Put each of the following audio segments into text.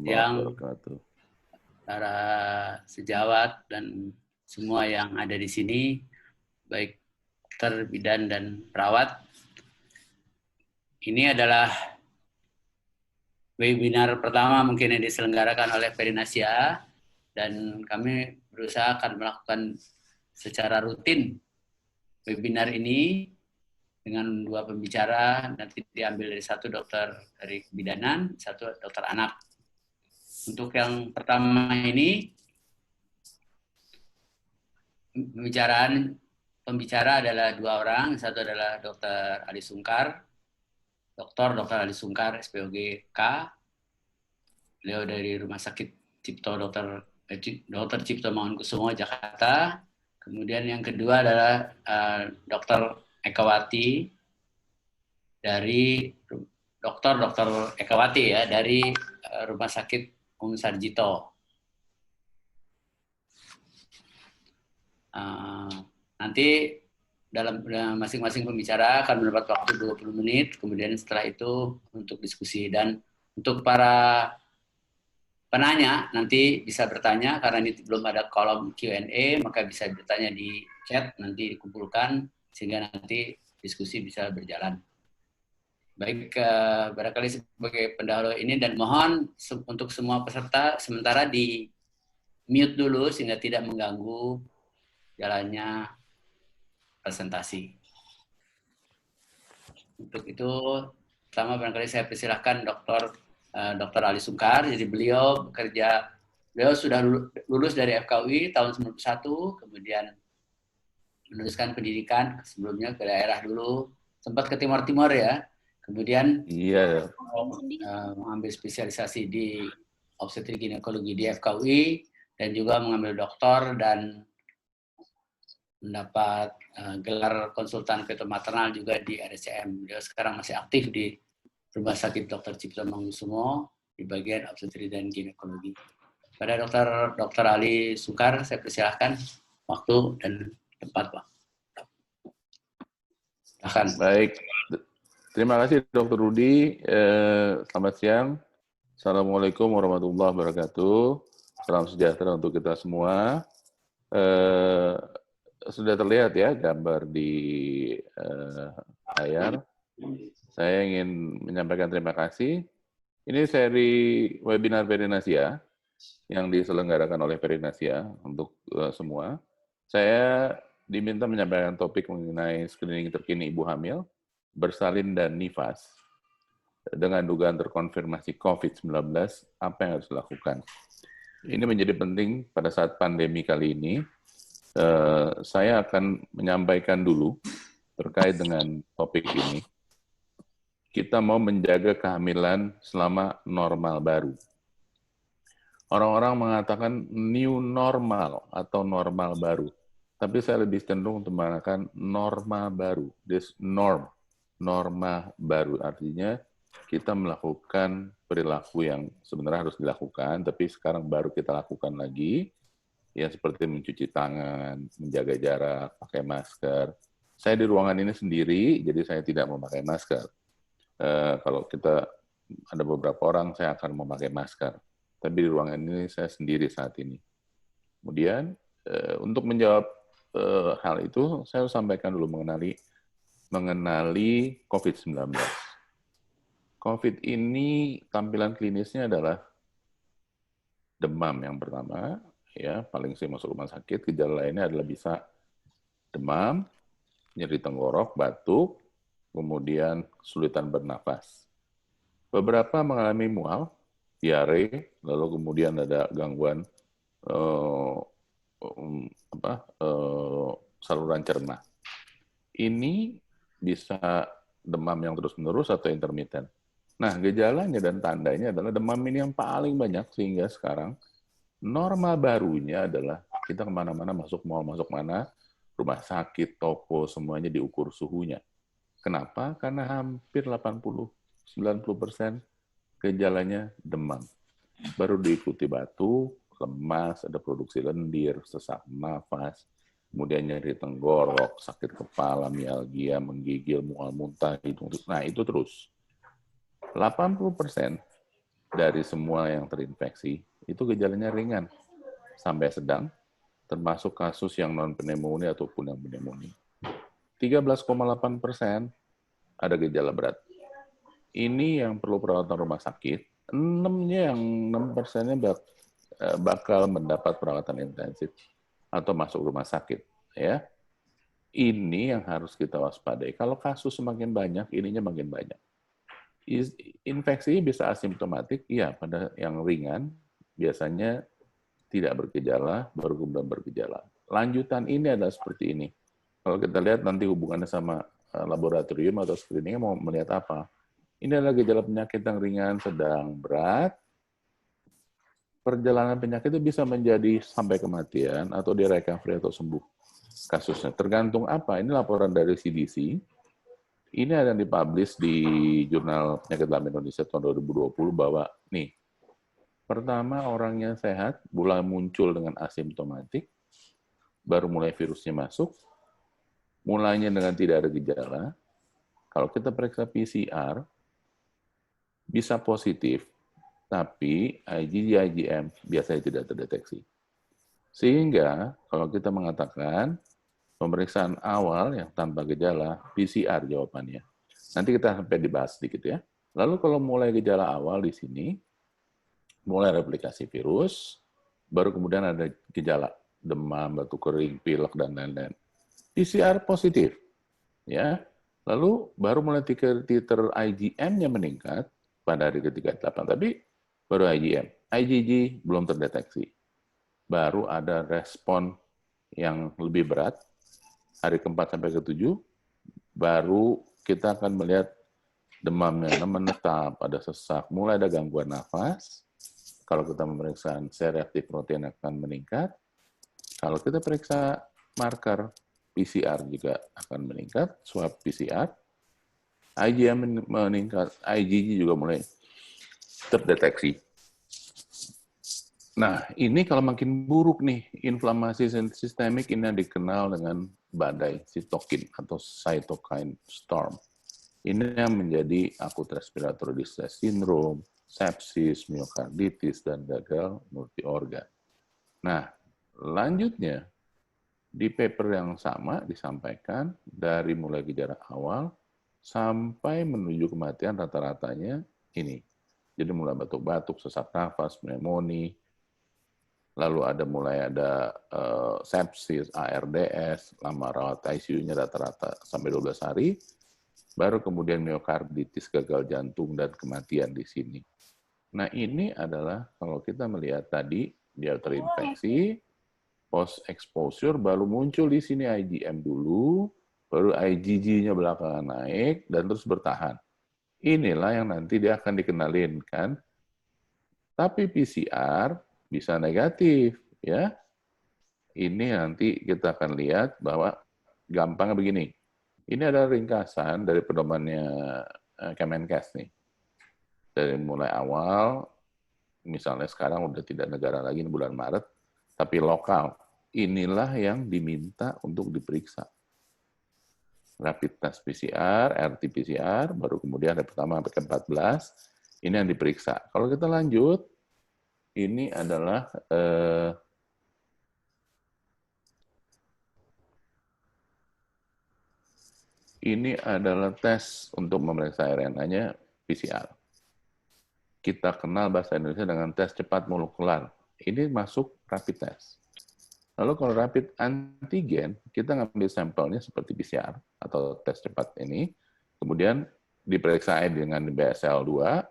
warahmatullahi wabarakatuh. Para sejawat dan semua yang ada di sini, baik dokter, bidan, dan perawat. Ini adalah webinar pertama mungkin yang diselenggarakan oleh Perinasia, dan kami berusaha akan melakukan secara rutin webinar ini dengan 2 pembicara, nanti diambil dari 1 dokter dari kebidanan, 1 dokter anak. Untuk yang pertama ini, pembicara adalah 2 orang, 1 adalah Dr. Ali Sungkar, Dr. Ali Sungkar, SPOG-K, beliau dari Rumah Sakit Dr. Cipto Mangunkusumo, Jakarta. Kemudian yang kedua adalah Dr. Ekawati dari Dr. Ekawati ya, dari Rumah Sakit Sarjito. Nanti dalam masing-masing pembicara akan mendapat waktu 20 menit, kemudian setelah itu untuk diskusi. Dan untuk para penanya nanti bisa bertanya, karena ini belum ada kolom Q&A, maka bisa bertanya di chat, nanti dikumpulkan sehingga nanti diskusi bisa berjalan. Baik, barangkali sebagai pendahulu ini, dan mohon untuk semua peserta sementara di mute dulu sehingga tidak mengganggu jalannya presentasi. Untuk itu, pertama barangkali saya persilahkan Dr. Ali Sungkar. Jadi beliau sudah lulus dari FKUI tahun 91, kemudian meneruskan pendidikan sebelumnya ke daerah dulu, sempat ke Timur ya. Kemudian mengambil spesialisasi di obstetrik ginekologi di FKUI, dan juga mengambil doktor dan mendapat gelar konsultan fetal maternal juga di RSCM. Dia sekarang masih aktif di Rumah Sakit Dr. Cipto Mangunkusumo di bagian obstetrik dan ginekologi. Pada Dr. Ali Sungkar, saya persilahkan waktu dan tempat, Pak. Silahkan. Baik. Terima kasih Dr. Rudi. Selamat siang. Assalamualaikum warahmatullahi wabarakatuh. Salam sejahtera untuk kita semua. Sudah terlihat ya gambar di layar. Saya ingin menyampaikan terima kasih. Ini seri webinar Perinasia yang diselenggarakan oleh Perinasia untuk semua. Saya diminta menyampaikan topik mengenai screening terkini ibu hamil, bersalin dan nifas. Dengan dugaan terkonfirmasi COVID-19, apa yang harus dilakukan? Ini menjadi penting pada saat pandemi kali ini. Saya akan menyampaikan dulu terkait dengan topik ini. Kita mau menjaga kehamilan selama normal baru. Orang-orang mengatakan new normal atau normal baru. Tapi saya lebih cenderung untuk mengatakan norma baru. This norma baru. Artinya kita melakukan perilaku yang sebenarnya harus dilakukan, tapi sekarang baru kita lakukan lagi, ya seperti mencuci tangan, menjaga jarak, pakai masker. Saya di ruangan ini sendiri, jadi saya tidak memakai masker. Kalau kita ada beberapa orang, saya akan memakai masker. Tapi di ruangan ini saya sendiri saat ini. Kemudian untuk menjawab hal itu, saya sampaikan dulu mengenali COVID-19. COVID ini tampilan klinisnya adalah demam yang pertama, ya paling sering masuk rumah sakit. Gejala lainnya adalah bisa demam, nyeri tenggorok, batuk, kemudian kesulitan bernafas. Beberapa mengalami mual, diare, lalu kemudian ada gangguan saluran cerna. Ini bisa demam yang terus-menerus atau intermiten. Nah, gejalanya dan tandanya adalah demam ini yang paling banyak, sehingga sekarang norma barunya adalah kita kemana-mana, masuk mall, masuk mana, rumah sakit, toko, semuanya diukur suhunya. Kenapa? Karena hampir 80-90% gejalanya demam. Baru diikuti batuk, lemas, ada produksi lendir, sesak nafas, kemudian nyeri tenggorok, sakit kepala, mialgia, menggigil, mual muntah, nah itu terus. 80% dari semua yang terinfeksi, itu gejalanya ringan sampai sedang, termasuk kasus yang non-pneumonia ataupun yang pneumonia. 13,8% ada gejala berat. Ini yang perlu perawatan rumah sakit, 6%-nya bakal mendapat perawatan intensif atau masuk rumah sakit. Ya, ini yang harus kita waspadai. Kalau kasus semakin banyak, ininya makin banyak. Infeksi bisa asimptomatik, iya, pada yang ringan biasanya tidak bergejala, baru kemudian bergejala. Lanjutan ini adalah seperti ini. Kalau kita lihat nanti hubungannya sama laboratorium atau screening mau melihat apa? Ini adalah gejala penyakit yang ringan, sedang, berat. Perjalanan penyakit itu bisa menjadi sampai kematian atau di recovery atau sembuh kasusnya. Tergantung apa? Ini laporan dari CDC. Ini ada yang dipublish di Jurnal Penyakit Dalam Indonesia tahun 2020 bahwa nih, pertama orangnya sehat, mulai muncul dengan asimptomatik, baru mulai virusnya masuk, mulainya dengan tidak ada gejala. Kalau kita periksa PCR, bisa positif, tapi IgG, IgM biasanya tidak terdeteksi. Sehingga kalau kita mengatakan pemeriksaan awal yang tanpa gejala, PCR jawabannya. Nanti kita sampai dibahas sedikit ya. Lalu kalau mulai gejala awal di sini, mulai replikasi virus, baru kemudian ada gejala demam, batuk kering, pilek dan lain-lain. PCR positif, ya. Lalu baru mulai titer IgM-nya meningkat pada hari ke-38, tapi baru IgM. IgG belum terdeteksi. Baru ada respon yang lebih berat, hari ke-4 sampai ke-7, baru kita akan melihat demamnya menetap, ada sesak, mulai ada gangguan nafas. Kalau kita memeriksa C-reaktif protein akan meningkat. Kalau kita periksa marker PCR juga akan meningkat, swab PCR. IgM meningkat, IgG juga mulai terdeteksi. Nah, ini kalau makin buruk nih, inflamasi sistemik ini yang dikenal dengan badai sitokin atau cytokine storm. Ini yang menjadi acute respiratory distress syndrome, sepsis, miokarditis, dan gagal multi-organ. Nah, lanjutnya, di paper yang sama disampaikan dari mulai gejala awal sampai menuju kematian rata-ratanya ini. Jadi mulai batuk-batuk, sesak nafas, pneumonia, lalu mulai ada sepsis, ARDS, lama rawat ICU-nya rata-rata sampai 12 hari, baru kemudian miokarditis, gagal jantung, dan kematian di sini. Nah, ini adalah kalau kita melihat tadi, dia terinfeksi, post-exposure, baru muncul di sini IgM dulu, baru IgG-nya belakangan naik, dan terus bertahan. Inilah yang nanti dia akan dikenalin, kan? Tapi PCR bisa negatif, ya. Ini nanti kita akan lihat bahwa gampangnya begini. Ini adalah ringkasan dari pedomannya Kemenkes nih. Dari mulai awal, misalnya sekarang udah tidak negara lagi ini bulan Maret, tapi lokal. Inilah yang diminta untuk diperiksa. Rapid test PCR, RT-PCR, baru kemudian hari pertama sampai ke-14, ini yang diperiksa. Kalau kita lanjut, ini adalah tes untuk memeriksa RNA-nya PCR. Kita kenal bahasa Indonesia dengan tes cepat molekular. Ini masuk rapid test. Lalu kalau rapid antigen, kita ngambil sampelnya seperti PCR atau tes cepat ini, kemudian diperiksa dengan BSL-2,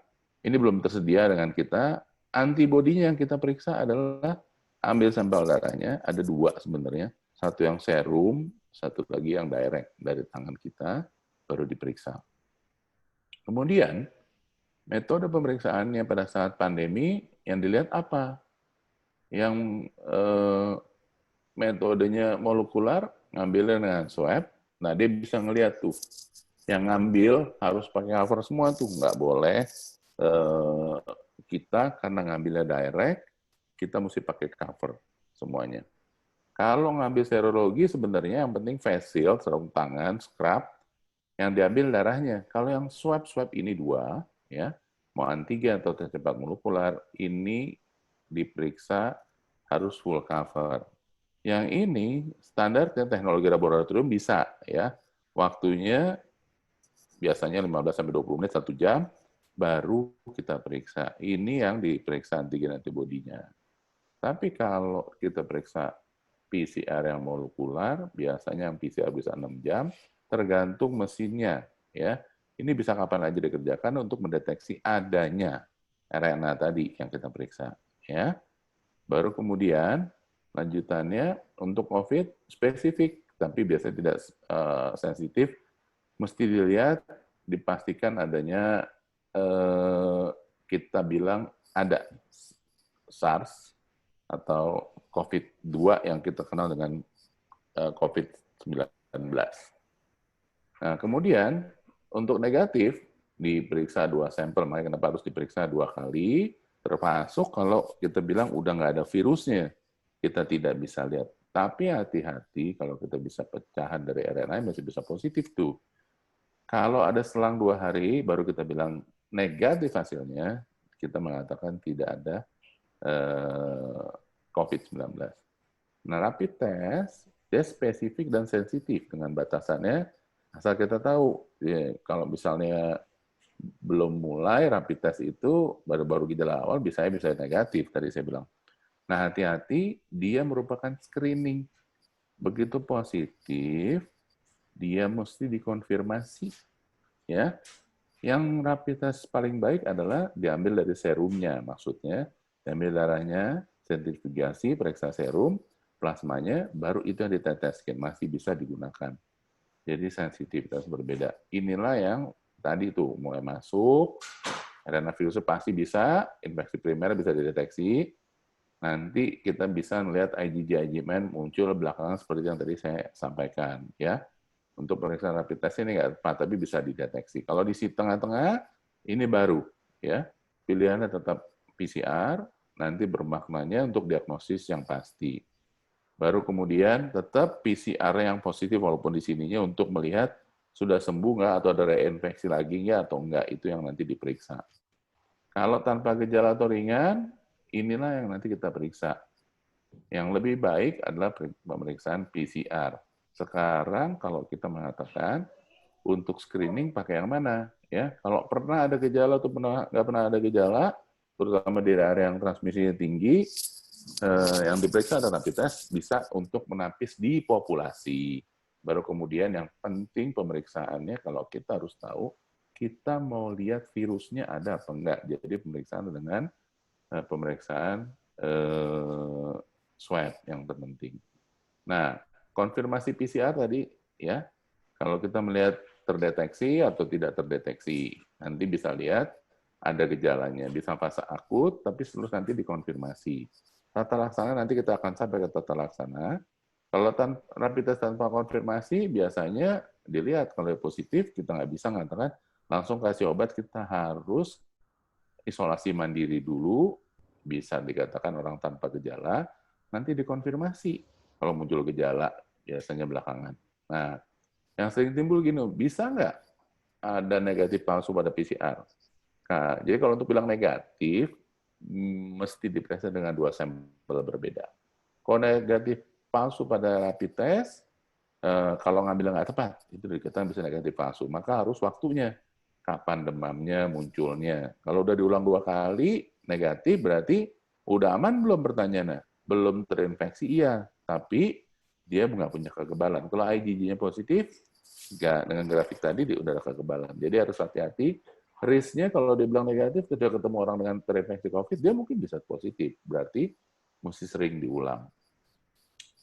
ini belum tersedia dengan kita, antibodinya yang kita periksa adalah ambil sampel darahnya, ada 2 sebenarnya, satu yang serum, satu lagi yang direct dari tangan kita, baru diperiksa. Kemudian, metode pemeriksaannya pada saat pandemi, yang dilihat apa? Yang metodenya molekular, ngambilnya dengan swab, nah dia bisa ngelihat tuh, yang ngambil harus pakai cover semua tuh, nggak boleh kita karena ngambilnya direct, kita mesti pakai cover semuanya. Kalau ngambil serologi sebenarnya yang penting face shield, sarung tangan, scrub, yang diambil darahnya. Kalau yang swab ini 2, ya, mau antigen atau tes cepat molekuler, ini diperiksa harus full cover. Yang ini standarnya teknologi laboratorium bisa ya. Waktunya biasanya 15-20 menit, 1 jam, baru kita periksa. Ini yang diperiksa antigen antibodinya. Tapi kalau kita periksa PCR yang molekular, biasanya yang PCR bisa 6 jam, tergantung mesinnya. Ya, ini bisa kapan aja dikerjakan untuk mendeteksi adanya RNA tadi yang kita periksa. Ya, baru kemudian lanjutannya untuk COVID spesifik, tapi biasanya tidak sensitif, mesti dilihat, dipastikan adanya kita bilang ada SARS atau COVID-2 yang kita kenal dengan COVID-19. Nah, kemudian untuk negatif diperiksa 2 sampel, makanya kenapa harus diperiksa 2 kali, termasuk kalau kita bilang udah nggak ada virusnya, kita tidak bisa lihat. Tapi hati-hati kalau kita bisa pecahan dari RNA masih bisa positif tuh. Kalau ada selang 2 hari baru kita bilang negatif hasilnya, kita mengatakan tidak ada COVID-19. Nah, rapid test dia spesifik dan sensitif dengan batasannya, asal kita tahu ya, kalau misalnya belum mulai rapid test itu baru-baru gejala awal bisa negatif tadi saya bilang. Nah, hati-hati dia merupakan screening. Begitu positif dia mesti dikonfirmasi ya. Yang rapid test paling baik adalah diambil dari serumnya, maksudnya diambil darahnya, sentrifugasi, periksa serum, plasmanya, baru itu yang diteteskan, masih bisa digunakan. Jadi sensitivitas berbeda. Inilah yang tadi tuh mulai masuk, RNA virusnya pasti bisa, infeksi primer bisa dideteksi, nanti kita bisa melihat IgG-IgM muncul belakangan seperti yang tadi saya sampaikan, ya. Untuk pemeriksaan rapid test ini nggak tepat, tapi bisa dideteksi. Kalau di tengah-tengah, ini baru, ya. Pilihannya tetap PCR, nanti bermaknanya untuk diagnosis yang pasti. Baru kemudian tetap PCR yang positif, walaupun di sininya untuk melihat sudah sembuh nggak, atau ada reinfeksi lagi nggak, atau enggak, itu yang nanti diperiksa. Kalau tanpa gejala atau ringan, inilah yang nanti kita periksa. Yang lebih baik adalah pemeriksaan PCR. Sekarang kalau kita mengatakan untuk screening pakai yang mana, ya? Kalau pernah ada gejala atau nggak pernah ada gejala, terutama di area yang transmisinya tinggi, yang diperiksa adalah rapid test bisa untuk menapis di populasi. Baru kemudian yang penting pemeriksaannya kalau kita harus tahu kita mau lihat virusnya ada apa enggak. Jadi pemeriksaan dengan pemeriksaan swab yang terpenting. Nah, konfirmasi PCR tadi ya, kalau kita melihat terdeteksi atau tidak terdeteksi, nanti bisa lihat ada gejalanya, bisa fase akut, tapi terus nanti dikonfirmasi. Tata laksana nanti kita akan sampai ke tata laksana. Kalau rapid test tanpa konfirmasi, biasanya dilihat kalau positif, kita nggak bisa mengatakan langsung kasih obat, kita harus isolasi mandiri dulu, bisa dikatakan orang tanpa gejala, nanti dikonfirmasi kalau muncul gejala, biasanya belakangan. Nah, yang sering timbul gini, bisa nggak ada negatif palsu pada PCR? Nah, jadi kalau untuk bilang negatif, mesti diperiksa dengan 2 sampel berbeda. Kalau negatif palsu pada rapid test, kalau ngambil nggak tepat, itu dikatakan bisa negatif palsu. Maka harus waktunya, kapan demamnya munculnya. Kalau udah diulang 2 kali, negatif berarti udah aman belum pertanyaannya? Belum terinfeksi, iya. Tapi dia nggak punya kekebalan. Kalau IgG-nya positif, nggak, dengan grafik tadi dia udah ada kekebalan. Jadi harus hati-hati. Risknya kalau dia bilang negatif, ketika ketemu orang dengan terinfeksi COVID, dia mungkin bisa positif. Berarti mesti sering diulang.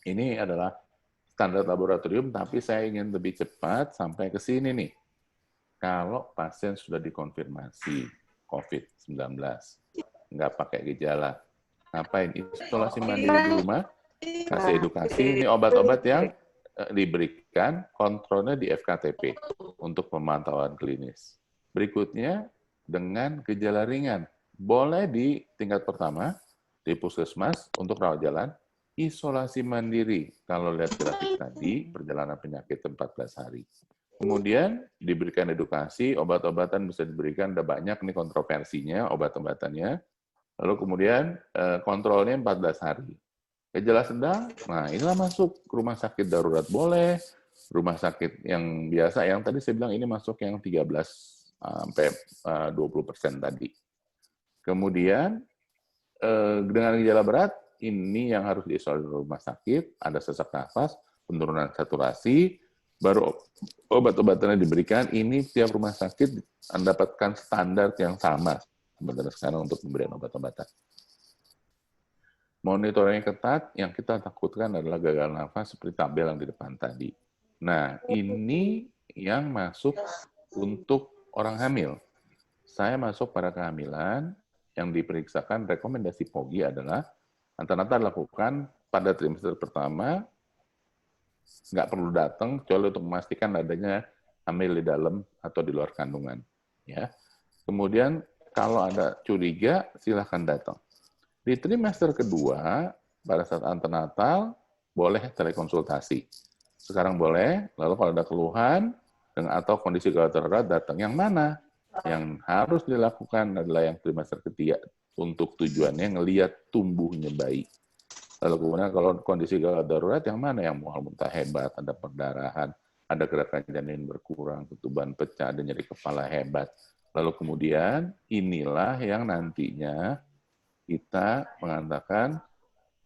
Ini adalah standar laboratorium, tapi saya ingin lebih cepat sampai ke sini nih. Kalau pasien sudah dikonfirmasi COVID-19, nggak pakai gejala, ngapain? Isolasi mandiri di rumah, kasih edukasi. Ini obat-obat yang diberikan, kontrolnya di FKTP untuk pemantauan klinis. Berikutnya, dengan gejala ringan. Boleh di tingkat pertama, di puskesmas untuk rawat jalan, isolasi mandiri. Kalau lihat grafik tadi, perjalanan penyakit 14 hari. Kemudian diberikan edukasi, obat-obatan bisa diberikan, ada banyak nih kontroversinya, obat-obatannya. Lalu kemudian kontrolnya 14 hari. Gejala sedang, nah inilah masuk rumah sakit darurat boleh, rumah sakit yang biasa, yang tadi saya bilang ini masuk yang 13 sampai 20% tadi. Kemudian dengan gejala berat, ini yang harus diisolasi di rumah sakit, ada sesak nafas, penurunan saturasi, baru obat-obatannya diberikan. Ini tiap rumah sakit mendapatkan standar yang sama sebenarnya sekarang untuk pemberian obat-obatan. Monitoringnya ketat, yang kita takutkan adalah gagal nafas seperti tabel yang di depan tadi. Nah, ini yang masuk untuk orang hamil. Saya masuk pada kehamilan, yang diperiksakan rekomendasi POGI adalah antar-antar lakukan pada trimester pertama, nggak perlu datang, kecuali untuk memastikan adanya hamil di dalam atau di luar kandungan. Ya. Kemudian kalau ada curiga, silahkan datang. Di trimester kedua, pada saat antenatal, boleh telekonsultasi. Sekarang boleh, lalu kalau ada keluhan atau kondisi gawat darurat datang. Yang mana? Yang harus dilakukan adalah yang trimester ketiga, untuk tujuannya ngelihat tumbuhnya bayi. Lalu kemudian kalau kondisi gawat darurat yang mana? Yang mual-muntah hebat, ada perdarahan, ada gerakan janin berkurang, ketuban pecah, ada nyeri kepala hebat. Lalu kemudian inilah yang nantinya kita mengatakan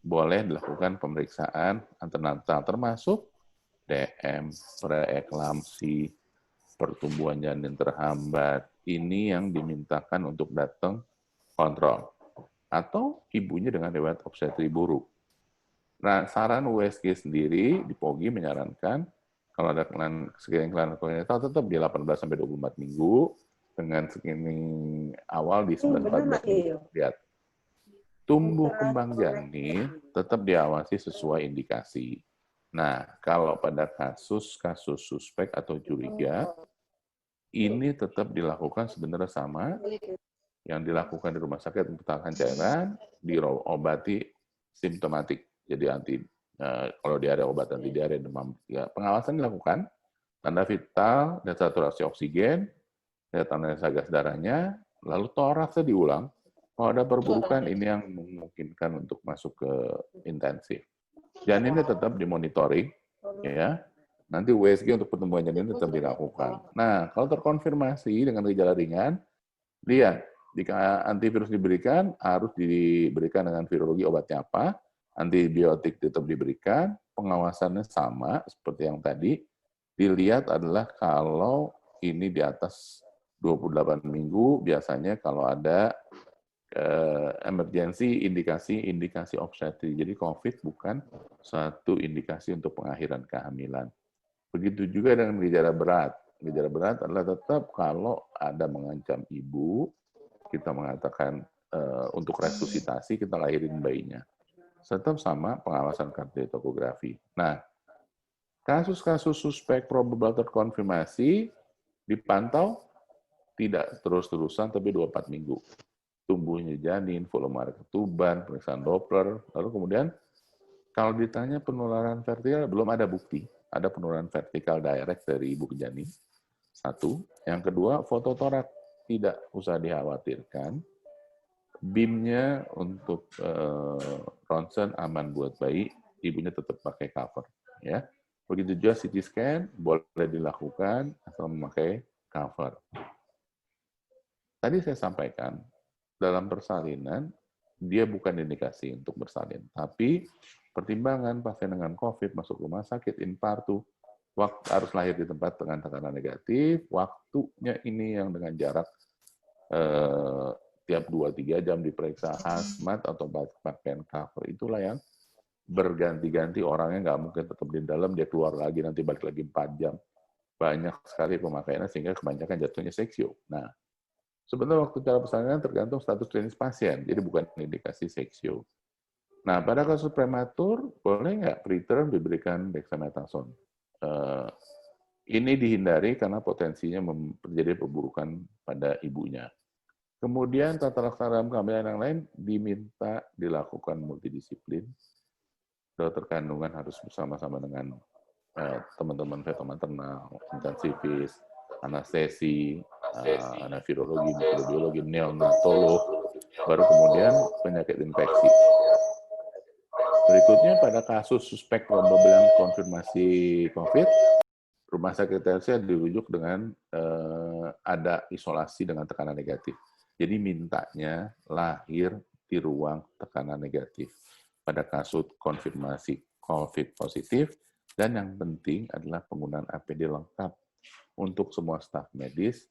boleh dilakukan pemeriksaan antenatal termasuk DM, preeklamsi, pertumbuhan janin terhambat. Ini yang dimintakan untuk datang kontrol. Atau ibunya dengan riwayat obstetri buruk. Nah, saran USG sendiri di POGI menyarankan kalau ada screening kelainan tetap di 18-24 minggu dengan screening awal di 9-14 minggu. Lihat. Tumbuh kembang janin tetap diawasi sesuai indikasi. Nah, kalau pada kasus-kasus suspek atau curiga, ini tetap dilakukan sebenarnya sama yang dilakukan di rumah sakit mempertahankan cairan, diobati simptomatik. Jadi kalau diare obat anti diare demam, ya, pengawasan dilakukan, tanda vital dan saturasi oksigen, lihat analisa gas darahnya, lalu toraksnya diulang. Kalau ada perburukan, ini yang memungkinkan untuk masuk ke intensif. Janinnya tetap dimonitoring, ya. Nanti USG untuk pertumbuhan janin tetap dilakukan. Nah, kalau terkonfirmasi dengan gejala ringan, lihat, jika antivirus diberikan, harus diberikan dengan virologi obatnya apa, antibiotik tetap diberikan, pengawasannya sama seperti yang tadi, dilihat adalah kalau ini di atas 28 minggu, biasanya kalau ada emergensi, indikasi obstetri. Jadi COVID bukan satu indikasi untuk pengakhiran kehamilan. Begitu juga dengan gejala berat. Gejala berat adalah tetap kalau ada mengancam ibu, kita mengatakan untuk resusitasi, kita lahirin bayinya. Tetap sama pengawasan kardiotomografi. Nah, kasus-kasus suspek probable terkonfirmasi dipantau tidak terus-terusan, tapi 24 minggu. Tumbuhnya janin, volume air ketuban, pemeriksaan Doppler, lalu kemudian kalau ditanya penularan vertikal, belum ada bukti. Ada penularan vertikal direct dari ibu ke janin. Satu. Yang kedua, fototorak. Tidak usah dikhawatirkan. BIM-nya untuk ronsen aman buat bayi, ibunya tetap pakai cover. Ya. Begitu juga CT scan, boleh dilakukan asal memakai cover. Tadi saya sampaikan, dalam persalinan, dia bukan indikasi untuk bersalin. Tapi pertimbangan pasien dengan COVID masuk rumah sakit, infartu, waktu harus lahir di tempat dengan tekanan negatif, waktunya ini yang dengan jarak tiap 2-3 jam diperiksa hazmat atau pakaian cover. Itulah yang berganti-ganti orangnya nggak mungkin tetap di dalam, dia keluar lagi, nanti balik lagi 4 jam. Banyak sekali pemakaiannya sehingga kebanyakan jatuhnya seksio. Nah, sebenarnya waktu cara persalinan tergantung status klinis pasien, jadi bukan indikasi seksio. Nah, pada kasus prematur, boleh nggak preterm diberikan dexamethasone? Ini dihindari karena potensinya terjadi perburukan pada ibunya. Kemudian tata laksana dalam kehamilan yang lain diminta dilakukan multidisiplin. Dokter kandungan harus bersama-sama dengan teman-teman feto maternal, intensivis, anestesi, virologi, mikrobiologi, neonatolog, baru kemudian penyakit infeksi. Berikutnya pada kasus suspek probable konfirmasi COVID, rumah sakit TLC dirujuk dengan ada isolasi dengan tekanan negatif. Jadi mintanya lahir di ruang tekanan negatif pada kasus konfirmasi COVID positif, dan yang penting adalah penggunaan APD lengkap untuk semua staf medis,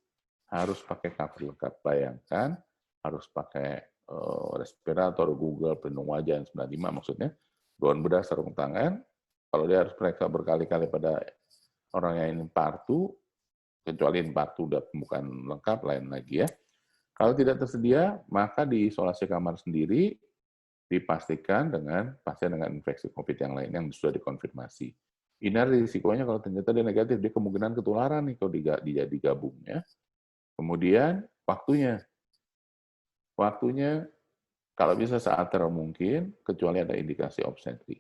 harus pakai cover lengkap. Bayangkan harus pakai respirator, Google, pelindung wajah, 95 maksudnya, gaun bedah, sarung tangan. Kalau dia harus periksa berkali-kali pada orang yang infartu, kecuali infartu udah bukan lengkap, lain lagi ya. Kalau tidak tersedia, maka diisolasi kamar sendiri, dipastikan dengan pasien dengan infeksi COVID yang lain yang sudah dikonfirmasi. Ini risikonya kalau ternyata dia negatif, dia kemungkinan ketularan nih kalau digabung ya. Kemudian waktunya kalau bisa seater mungkin, kecuali ada indikasi obstetri.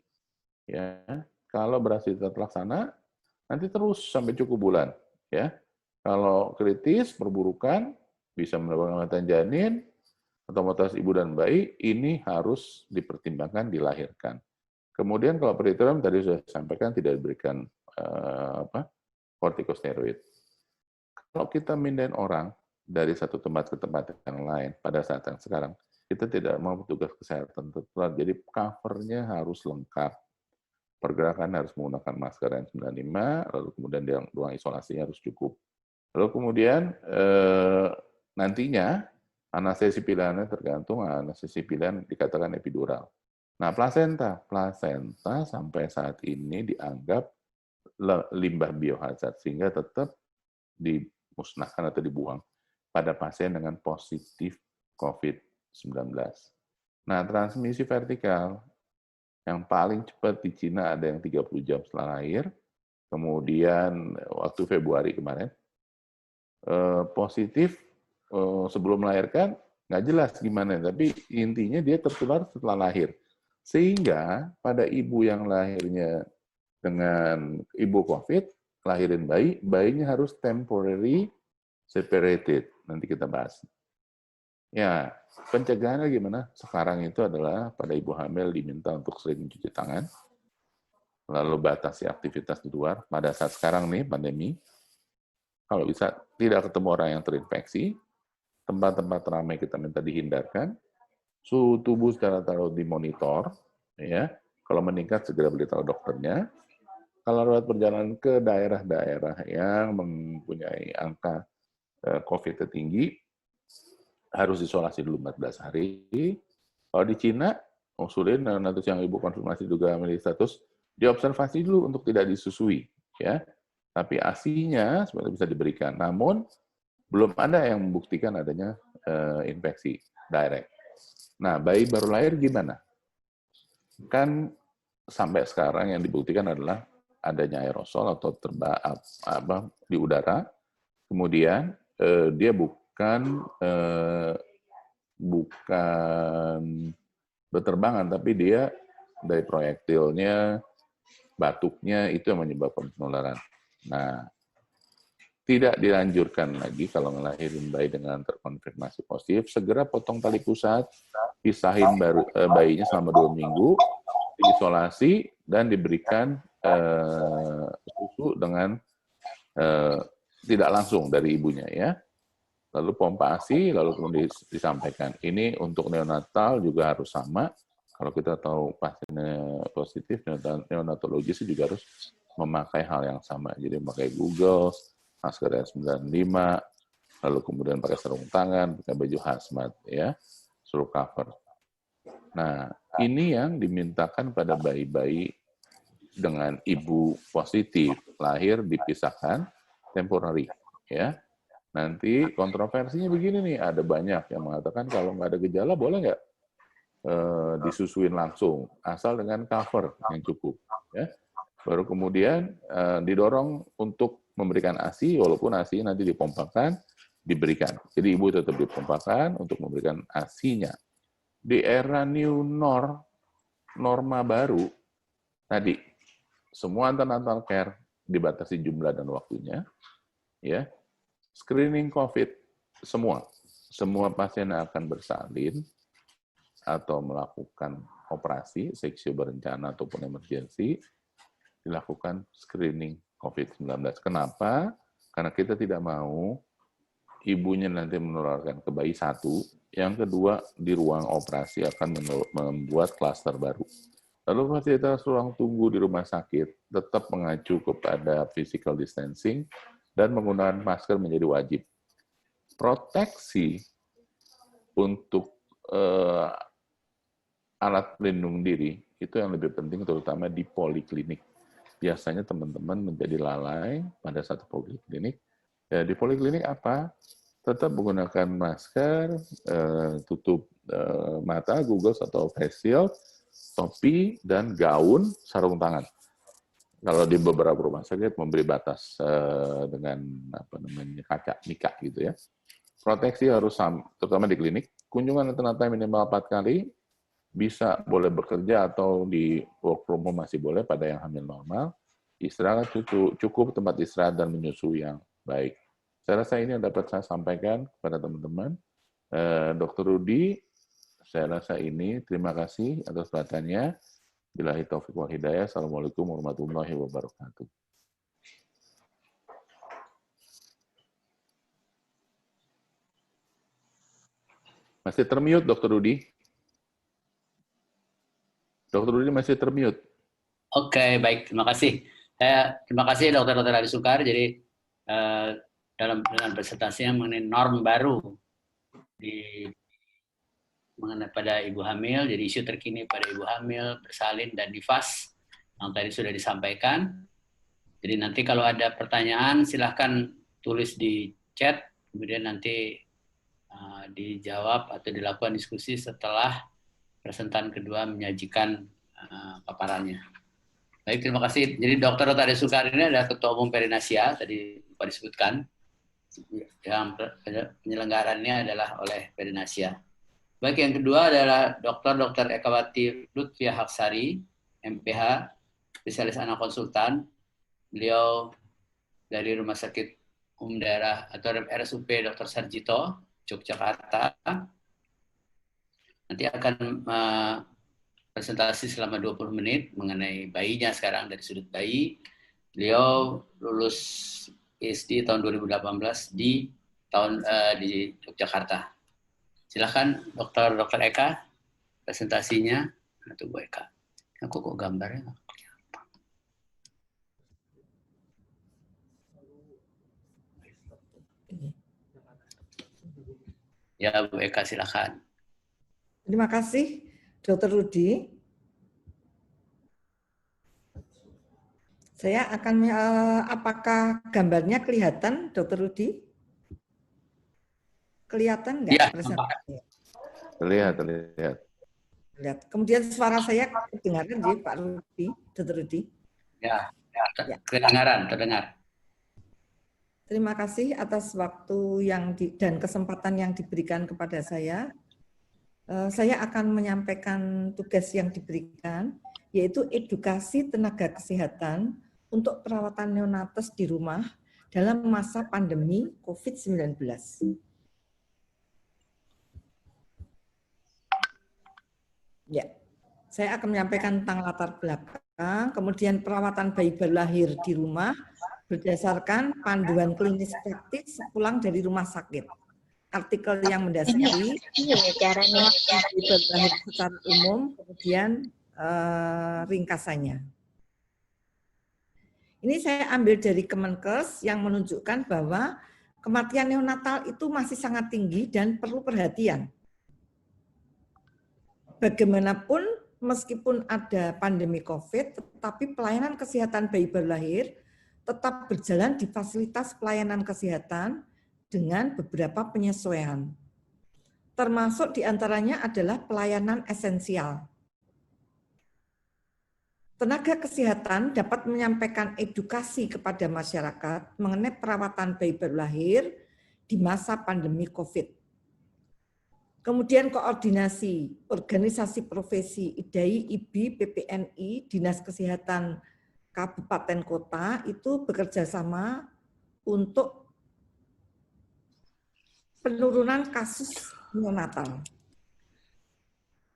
Ya, kalau berhasil terlaksana, nanti terus sampai cukup bulan. Ya, kalau kritis, perburukan, bisa mendapatkan kematian janin, atau mortalitas ibu dan bayi, ini harus dipertimbangkan dilahirkan. Kemudian kalau peritoneum tadi sudah sampaikan tidak diberikan kortikosteroid. Kalau kita mindahin orang dari satu tempat ke tempat yang lain pada saat yang sekarang, kita tidak mau petugas kesehatan tertular, jadi covernya harus lengkap. Pergerakan harus menggunakan masker N95, lalu kemudian ruang isolasinya harus cukup. Lalu kemudian nantinya anestesi pilihannya tergantung, anestesi pilihan dikatakan epidural. Nah, plasenta sampai saat ini dianggap limbah biohazard, sehingga tetap dimusnahkan atau dibuang pada pasien dengan positif COVID-19. Nah, transmisi vertikal yang paling cepat di Cina ada yang 30 jam setelah lahir, kemudian waktu Februari kemarin, positif sebelum melahirkan, nggak jelas gimana, tapi intinya dia tertular setelah lahir. Sehingga pada ibu yang lahirnya dengan ibu COVID, lahirin bayi, bayinya harus temporary separated. Nanti kita bahas. Ya, pencegahannya gimana? Sekarang itu adalah pada ibu hamil diminta untuk sering mencuci tangan, lalu batasi aktivitas di luar. Pada saat sekarang nih, pandemi, kalau bisa tidak ketemu orang yang terinfeksi, tempat-tempat ramai kita minta dihindarkan, suhu tubuh secara terus dimonitor, ya. Kalau meningkat segera beritahu dokternya. Kalau lewat perjalanan ke daerah-daerah yang mempunyai angka COVID tertinggi, harus isolasi dulu 14 hari. Kalau di Cina, usulin nanti yang ibu konfirmasi juga memiliki status, diobservasi dulu untuk tidak disusui, ya. Tapi ASI-nya sebenarnya bisa diberikan. Namun belum ada yang membuktikan adanya infeksi direct. Nah, bayi baru lahir gimana? Kan sampai sekarang yang dibuktikan adalah adanya aerosol atau di udara. Kemudian dia bukan berterbangan, tapi dia dari proyektilnya, batuknya itu yang menyebabkan penularan. Nah, tidak dianjurkan lagi kalau ngelahirin bayi dengan terkonfirmasi positif, segera potong tali pusat, pisahin bayinya selama 2 minggu, diisolasi, dan diberikan susu dengan tidak langsung dari ibunya, ya. Lalu pompa ASI, lalu kemudian disampaikan. Ini untuk neonatal juga harus sama. Kalau kita tahu pasiennya positif, neonatologis juga harus memakai hal yang sama. Jadi memakai Google, masker N95, lalu kemudian pakai sarung tangan, pakai baju hazmat, ya, suruh cover. Nah, ini yang dimintakan pada bayi-bayi dengan ibu positif, lahir dipisahkan temporary, ya. Nanti kontroversinya begini nih, ada banyak yang mengatakan kalau nggak ada gejala boleh nggak disusuin langsung, asal dengan cover yang cukup, ya. Baru kemudian didorong untuk memberikan ASI, walaupun ASI nanti dipompakan, diberikan. Jadi ibu tetap dipompakan untuk memberikan ASI-nya. Di era new norma baru, tadi semua antenatal care dibatasi jumlah dan waktunya, ya. Screening COVID semua pasien yang akan bersalin atau melakukan operasi seksio berencana ataupun emergensi dilakukan screening COVID-19. Kenapa? Karena kita tidak mau ibunya nanti menularkan ke bayi satu, yang kedua di ruang operasi akan membuat klaster baru. Lalu fasilitas ruang tunggu di rumah sakit tetap mengacu kepada physical distancing dan menggunakan masker menjadi wajib. Proteksi untuk alat pelindung diri itu yang lebih penting, terutama di poliklinik. Biasanya teman-teman menjadi lalai pada satu poliklinik. Ya, di poliklinik apa? Tetap menggunakan masker, tutup mata, goggles atau face shield, topi, dan gaun, sarung tangan. Kalau di beberapa rumah sakit memberi batas dengan kaca mika gitu ya. Proteksi harus sama, terutama di klinik. Kunjungan antenatal minimal 4 kali, bisa boleh bekerja atau di work from home masih boleh pada yang hamil normal. Istirahat cukup tempat istirahat dan menyusui yang baik. Saya rasa ini yang dapat saya sampaikan kepada teman-teman. Dr. Rudi, saya rasa ini. Terima kasih atas perhatiannya. Billahi taufiq wal hidayah. Assalamualaikum warahmatullahi wabarakatuh. Masih termute, Dr. Rudi. Dr. Rudi masih termute. Oke, baik. Terima kasih. Terima kasih Dr. Adi Sukar. Jadi dengan presentasinya mengenai norm baru mengenai pada ibu hamil, jadi isu terkini pada ibu hamil, bersalin, dan nifas yang tadi sudah disampaikan. Jadi nanti kalau ada pertanyaan silahkan tulis di chat, kemudian nanti dijawab atau dilakukan diskusi setelah presentan kedua menyajikan paparannya. Baik, terima kasih. Jadi Dr. Adi Sukar ini adalah Ketua Umum Perinasia, tadi Pak disebutkan. Yang penyelenggarannya adalah oleh Perinasia. Baik, yang kedua adalah Dr. Ekawati Lutfia Haksari, MPH, spesialis anak konsultan. Beliau dari Rumah Sakit Umum Daerah atau RSUP Dr. Sarjito, Yogyakarta. Nanti akan presentasi selama 20 menit mengenai bayinya sekarang dari sudut bayi. Beliau lulus PhD tahun 2018 di Yogyakarta. Silakan Dr. Eka presentasinya. Atau Bu Eka. Aku kok gambarnya nggak kelihatan. Ya Bu Eka, silakan. Terima kasih Dr. Rudi. Saya akan, apakah gambarnya kelihatan, Dr. Rudi? Kelihatan nggak? Ya, Terlihat. Lihat. Kemudian suara saya kedengaran di Pak Rudi, Dr. Rudi? Ya. Terdengar. Terima kasih atas waktu dan kesempatan yang diberikan kepada saya. Saya akan menyampaikan tugas yang diberikan, yaitu edukasi tenaga kesehatan untuk perawatan neonates di rumah dalam masa pandemi COVID-19. Ya, saya akan menyampaikan tentang latar belakang, kemudian perawatan bayi baru lahir di rumah berdasarkan panduan klinis praktis sepulang dari rumah sakit. Artikel yang mendasari bayi baru lahir secara umum, kemudian ringkasannya. Ini saya ambil dari Kemenkes yang menunjukkan bahwa kematian neonatal itu masih sangat tinggi dan perlu perhatian. Bagaimanapun, meskipun ada pandemi COVID, tetapi pelayanan kesehatan bayi baru lahir tetap berjalan di fasilitas pelayanan kesehatan dengan beberapa penyesuaian. Termasuk diantaranya adalah pelayanan esensial. Tenaga kesehatan dapat menyampaikan edukasi kepada masyarakat mengenai perawatan bayi baru lahir di masa pandemi COVID. Kemudian koordinasi organisasi profesi IDAI, IBI, PPNI, Dinas Kesehatan kabupaten kota itu bekerja sama untuk penurunan kasus neonatal.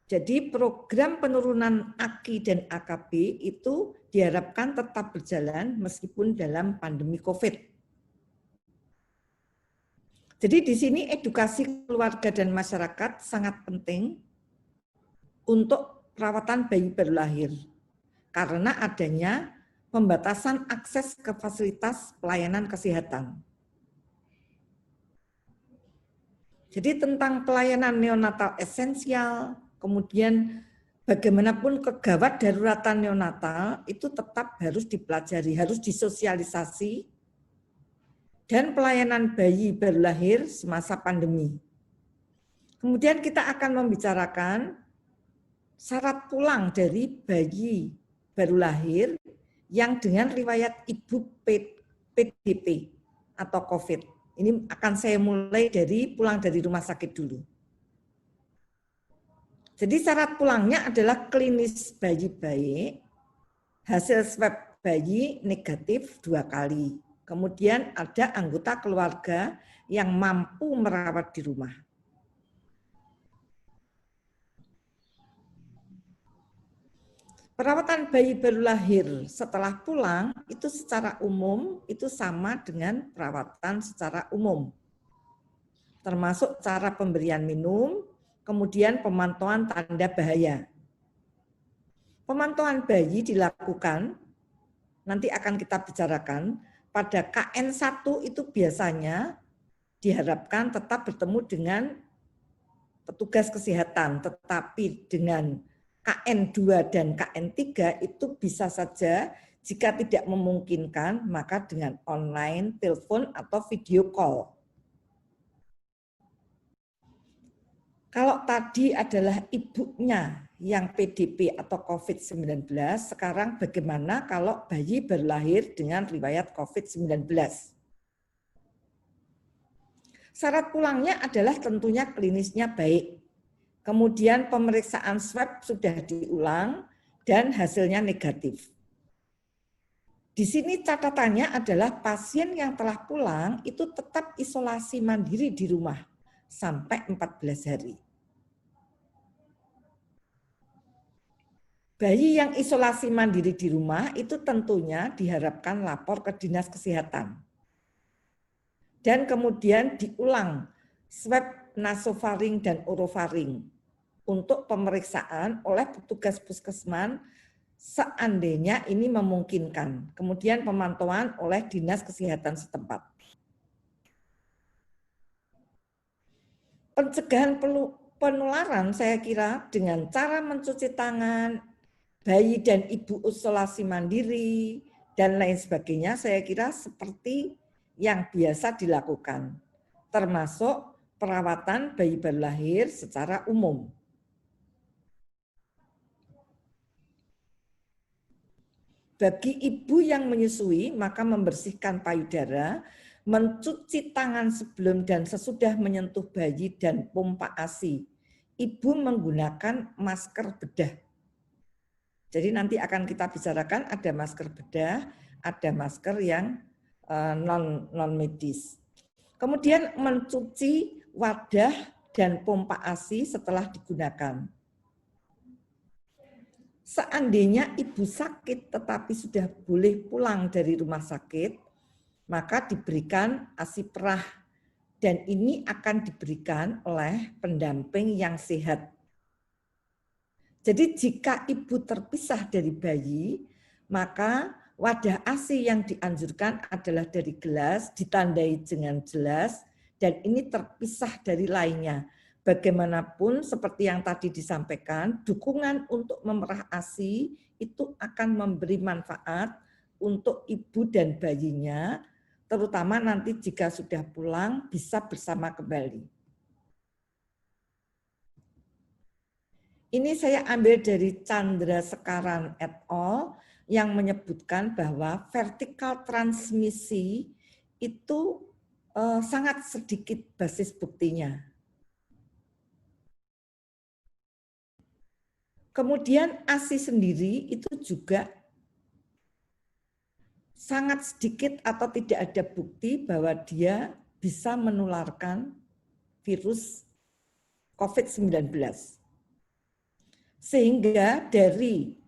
Jadi program penurunan AKI dan AKB itu diharapkan tetap berjalan meskipun dalam pandemi COVID. Jadi di sini edukasi keluarga dan masyarakat sangat penting untuk perawatan bayi baru lahir karena adanya pembatasan akses ke fasilitas pelayanan kesehatan. Jadi tentang pelayanan neonatal esensial, kemudian bagaimanapun kegawat daruratan neonatal itu tetap harus dipelajari, harus disosialisasi, dan pelayanan bayi baru lahir semasa pandemi. Kemudian kita akan membicarakan syarat pulang dari bayi baru lahir yang dengan riwayat ibu PDP atau COVID. Ini akan saya mulai dari pulang dari rumah sakit dulu. Jadi syarat pulangnya adalah klinis bayi baik, hasil swab bayi negatif 2 kali. Kemudian ada anggota keluarga yang mampu merawat di rumah. Perawatan bayi baru lahir setelah pulang itu secara umum itu sama dengan perawatan secara umum. Termasuk cara pemberian minum, kemudian pemantauan tanda bahaya. Pemantauan bayi dilakukan, nanti akan kita bicarakan, pada KN1 itu biasanya diharapkan tetap bertemu dengan petugas kesehatan, tetapi dengan KN2 dan KN3 itu bisa saja jika tidak memungkinkan maka dengan online, telepon atau video call. Kalau tadi adalah ibunya yang PDP atau COVID-19, sekarang bagaimana kalau bayi baru lahir dengan riwayat COVID-19? Syarat pulangnya adalah tentunya klinisnya baik. Kemudian pemeriksaan swab sudah diulang dan hasilnya negatif. Di sini catatannya adalah pasien yang telah pulang itu tetap isolasi mandiri di rumah sampai 14 hari. Bayi yang isolasi mandiri di rumah itu tentunya diharapkan lapor ke dinas kesehatan. Dan kemudian diulang swab nasofaring dan orofaring untuk pemeriksaan oleh petugas puskesmas seandainya ini memungkinkan. Kemudian pemantauan oleh dinas kesehatan setempat. Pencegahan penularan saya kira dengan cara mencuci tangan, bayi dan ibu isolasi mandiri, dan lain sebagainya saya kira seperti yang biasa dilakukan. Termasuk perawatan bayi baru lahir secara umum. Bagi ibu yang menyusui, maka membersihkan payudara, mencuci tangan sebelum dan sesudah menyentuh bayi dan pompa ASI. Ibu menggunakan masker bedah. Jadi nanti akan kita bicarakan ada masker bedah, ada masker yang non medis. Kemudian mencuci wadah dan pompa ASI setelah digunakan. Seandainya ibu sakit tetapi sudah boleh pulang dari rumah sakit, maka diberikan ASI perah dan ini akan diberikan oleh pendamping yang sehat. Jadi jika ibu terpisah dari bayi, maka wadah ASI yang dianjurkan adalah dari gelas, ditandai dengan jelas, dan ini terpisah dari lainnya. Bagaimanapun seperti yang tadi disampaikan, dukungan untuk memerah ASI itu akan memberi manfaat untuk ibu dan bayinya, terutama nanti jika sudah pulang bisa bersama kembali. Ini saya ambil dari Chandra Sekaran et al. Yang menyebutkan bahwa vertikal transmisi itu sangat sedikit basis buktinya. Kemudian ASI sendiri itu juga sangat sedikit atau tidak ada bukti bahwa dia bisa menularkan virus COVID-19. Sehingga dari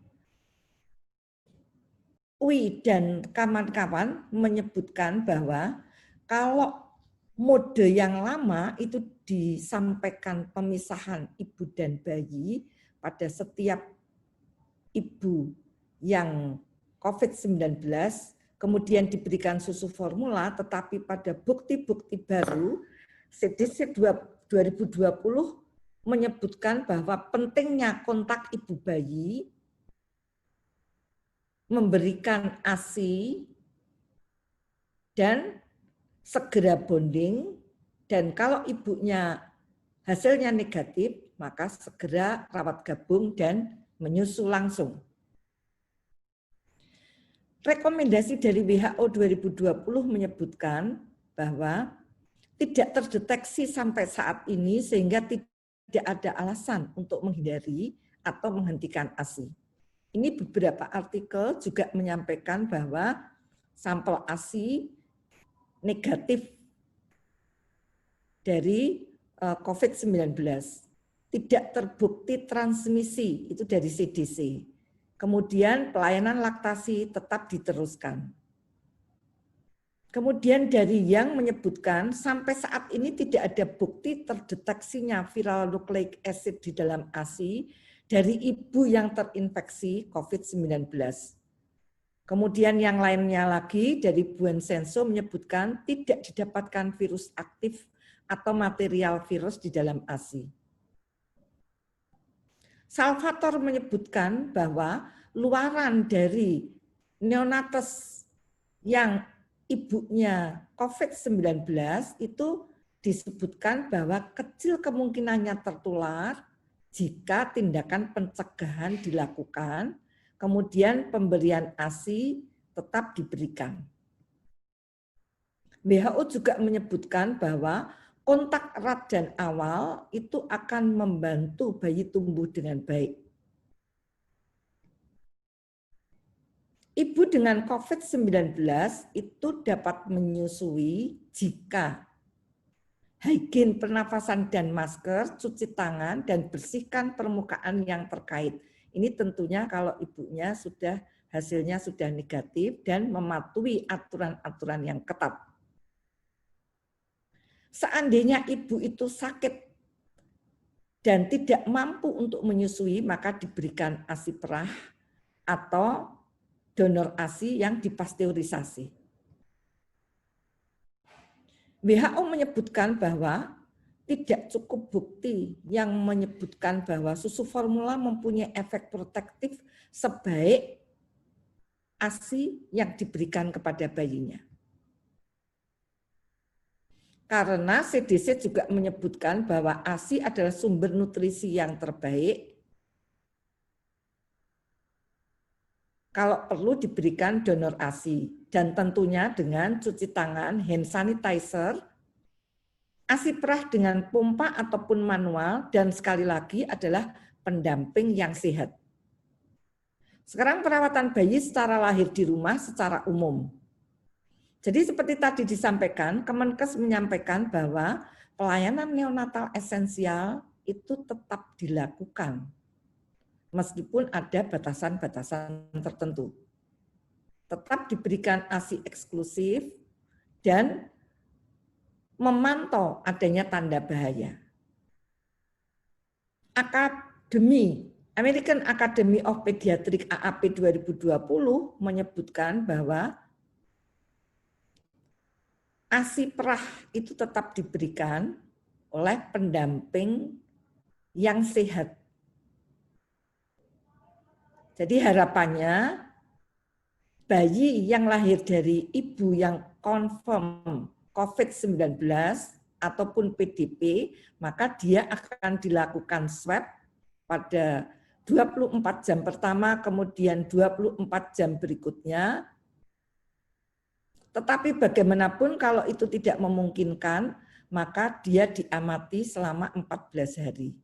UI dan kawan-kawan menyebutkan bahwa kalau mode yang lama itu disampaikan pemisahan ibu dan bayi pada setiap ibu yang COVID-19, kemudian diberikan susu formula, tetapi pada bukti-bukti baru, CDC 2020 menyebutkan bahwa pentingnya kontak ibu bayi, memberikan ASI, dan segera bonding, dan kalau ibunya hasilnya negatif, maka segera rawat gabung dan menyusu langsung. Rekomendasi dari WHO 2020 menyebutkan bahwa tidak terdeteksi sampai saat ini sehingga tidak ada alasan untuk menghindari atau menghentikan ASI. Ini beberapa artikel juga menyampaikan bahwa sampel ASI negatif dari COVID-19. Tidak terbukti transmisi, itu dari CDC. Kemudian pelayanan laktasi tetap diteruskan. Kemudian dari yang menyebutkan sampai saat ini tidak ada bukti terdeteksinya viral nucleic acid di dalam ASI dari ibu yang terinfeksi COVID-19. Kemudian yang lainnya lagi dari Buen Senso menyebutkan tidak didapatkan virus aktif atau material virus di dalam ASI. Salvatore menyebutkan bahwa luaran dari neonates yang ibunya COVID-19 itu disebutkan bahwa kecil kemungkinannya tertular jika tindakan pencegahan dilakukan, kemudian pemberian ASI tetap diberikan. WHO juga menyebutkan bahwa kontak erat dan awal itu akan membantu bayi tumbuh dengan baik. Ibu dengan COVID-19 itu dapat menyusui jika higien pernafasan dan masker, cuci tangan, dan bersihkan permukaan yang terkait. Ini tentunya kalau ibunya hasilnya sudah negatif dan mematuhi aturan-aturan yang ketat. Seandainya ibu itu sakit dan tidak mampu untuk menyusui, maka diberikan ASI perah atau donor ASI yang dipasteurisasi. WHO menyebutkan bahwa tidak cukup bukti yang menyebutkan bahwa susu formula mempunyai efek protektif sebaik ASI yang diberikan kepada bayinya. Karena CDC juga menyebutkan bahwa ASI adalah sumber nutrisi yang terbaik. Kalau perlu diberikan donor ASI. Dan tentunya dengan cuci tangan, hand sanitizer, ASI perah dengan pompa ataupun manual, dan sekali lagi adalah pendamping yang sehat. Sekarang perawatan bayi secara lahir di rumah secara umum. Jadi seperti tadi disampaikan, Kemenkes menyampaikan bahwa pelayanan neonatal esensial itu tetap dilakukan, meskipun ada batasan-batasan tertentu. Tetap diberikan ASI eksklusif dan memantau adanya tanda bahaya. American Academy of Pediatrics AAP 2020 menyebutkan bahwa ASI perah itu tetap diberikan oleh pendamping yang sehat. Jadi harapannya bayi yang lahir dari ibu yang confirm COVID-19 ataupun PDP, maka dia akan dilakukan swab pada 24 jam pertama, kemudian 24 jam berikutnya. Tetapi bagaimanapun kalau itu tidak memungkinkan, maka dia diamati selama 14 hari.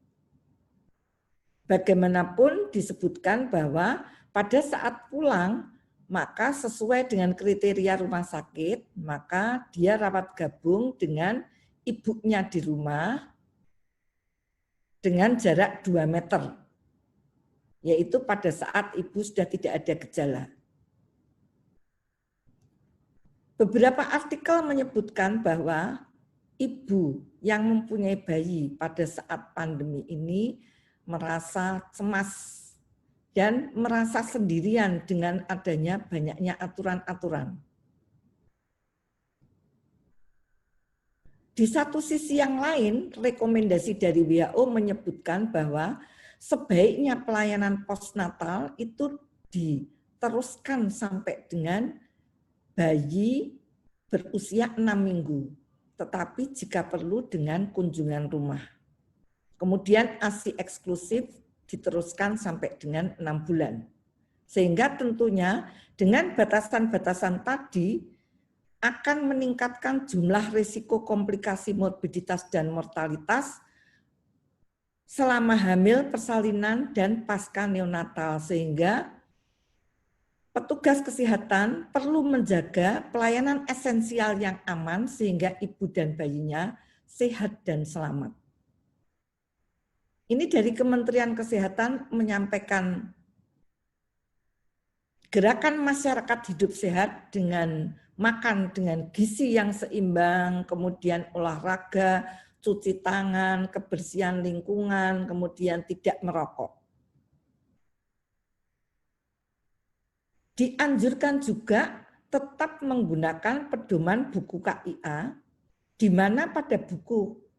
Bagaimanapun disebutkan bahwa pada saat pulang, maka sesuai dengan kriteria rumah sakit, maka dia rawat gabung dengan ibunya di rumah dengan jarak 2 meter, yaitu pada saat ibu sudah tidak ada gejala. Beberapa artikel menyebutkan bahwa ibu yang mempunyai bayi pada saat pandemi ini merasa cemas dan merasa sendirian dengan adanya banyaknya aturan-aturan. Di satu sisi yang lain, rekomendasi dari WHO menyebutkan bahwa sebaiknya pelayanan postnatal itu diteruskan sampai dengan bayi berusia 6 minggu, tetapi jika perlu dengan kunjungan rumah. Kemudian ASI eksklusif diteruskan sampai dengan 6 bulan. Sehingga tentunya dengan batasan-batasan tadi akan meningkatkan jumlah risiko komplikasi morbiditas dan mortalitas selama hamil, persalinan, dan pasca neonatal, sehingga petugas kesehatan perlu menjaga pelayanan esensial yang aman sehingga ibu dan bayinya sehat dan selamat. Ini dari Kementerian Kesehatan menyampaikan gerakan masyarakat hidup sehat dengan makan dengan gizi yang seimbang, kemudian olahraga, cuci tangan, kebersihan lingkungan, kemudian tidak merokok. Dianjurkan juga tetap menggunakan pedoman buku KIA, di mana pada buku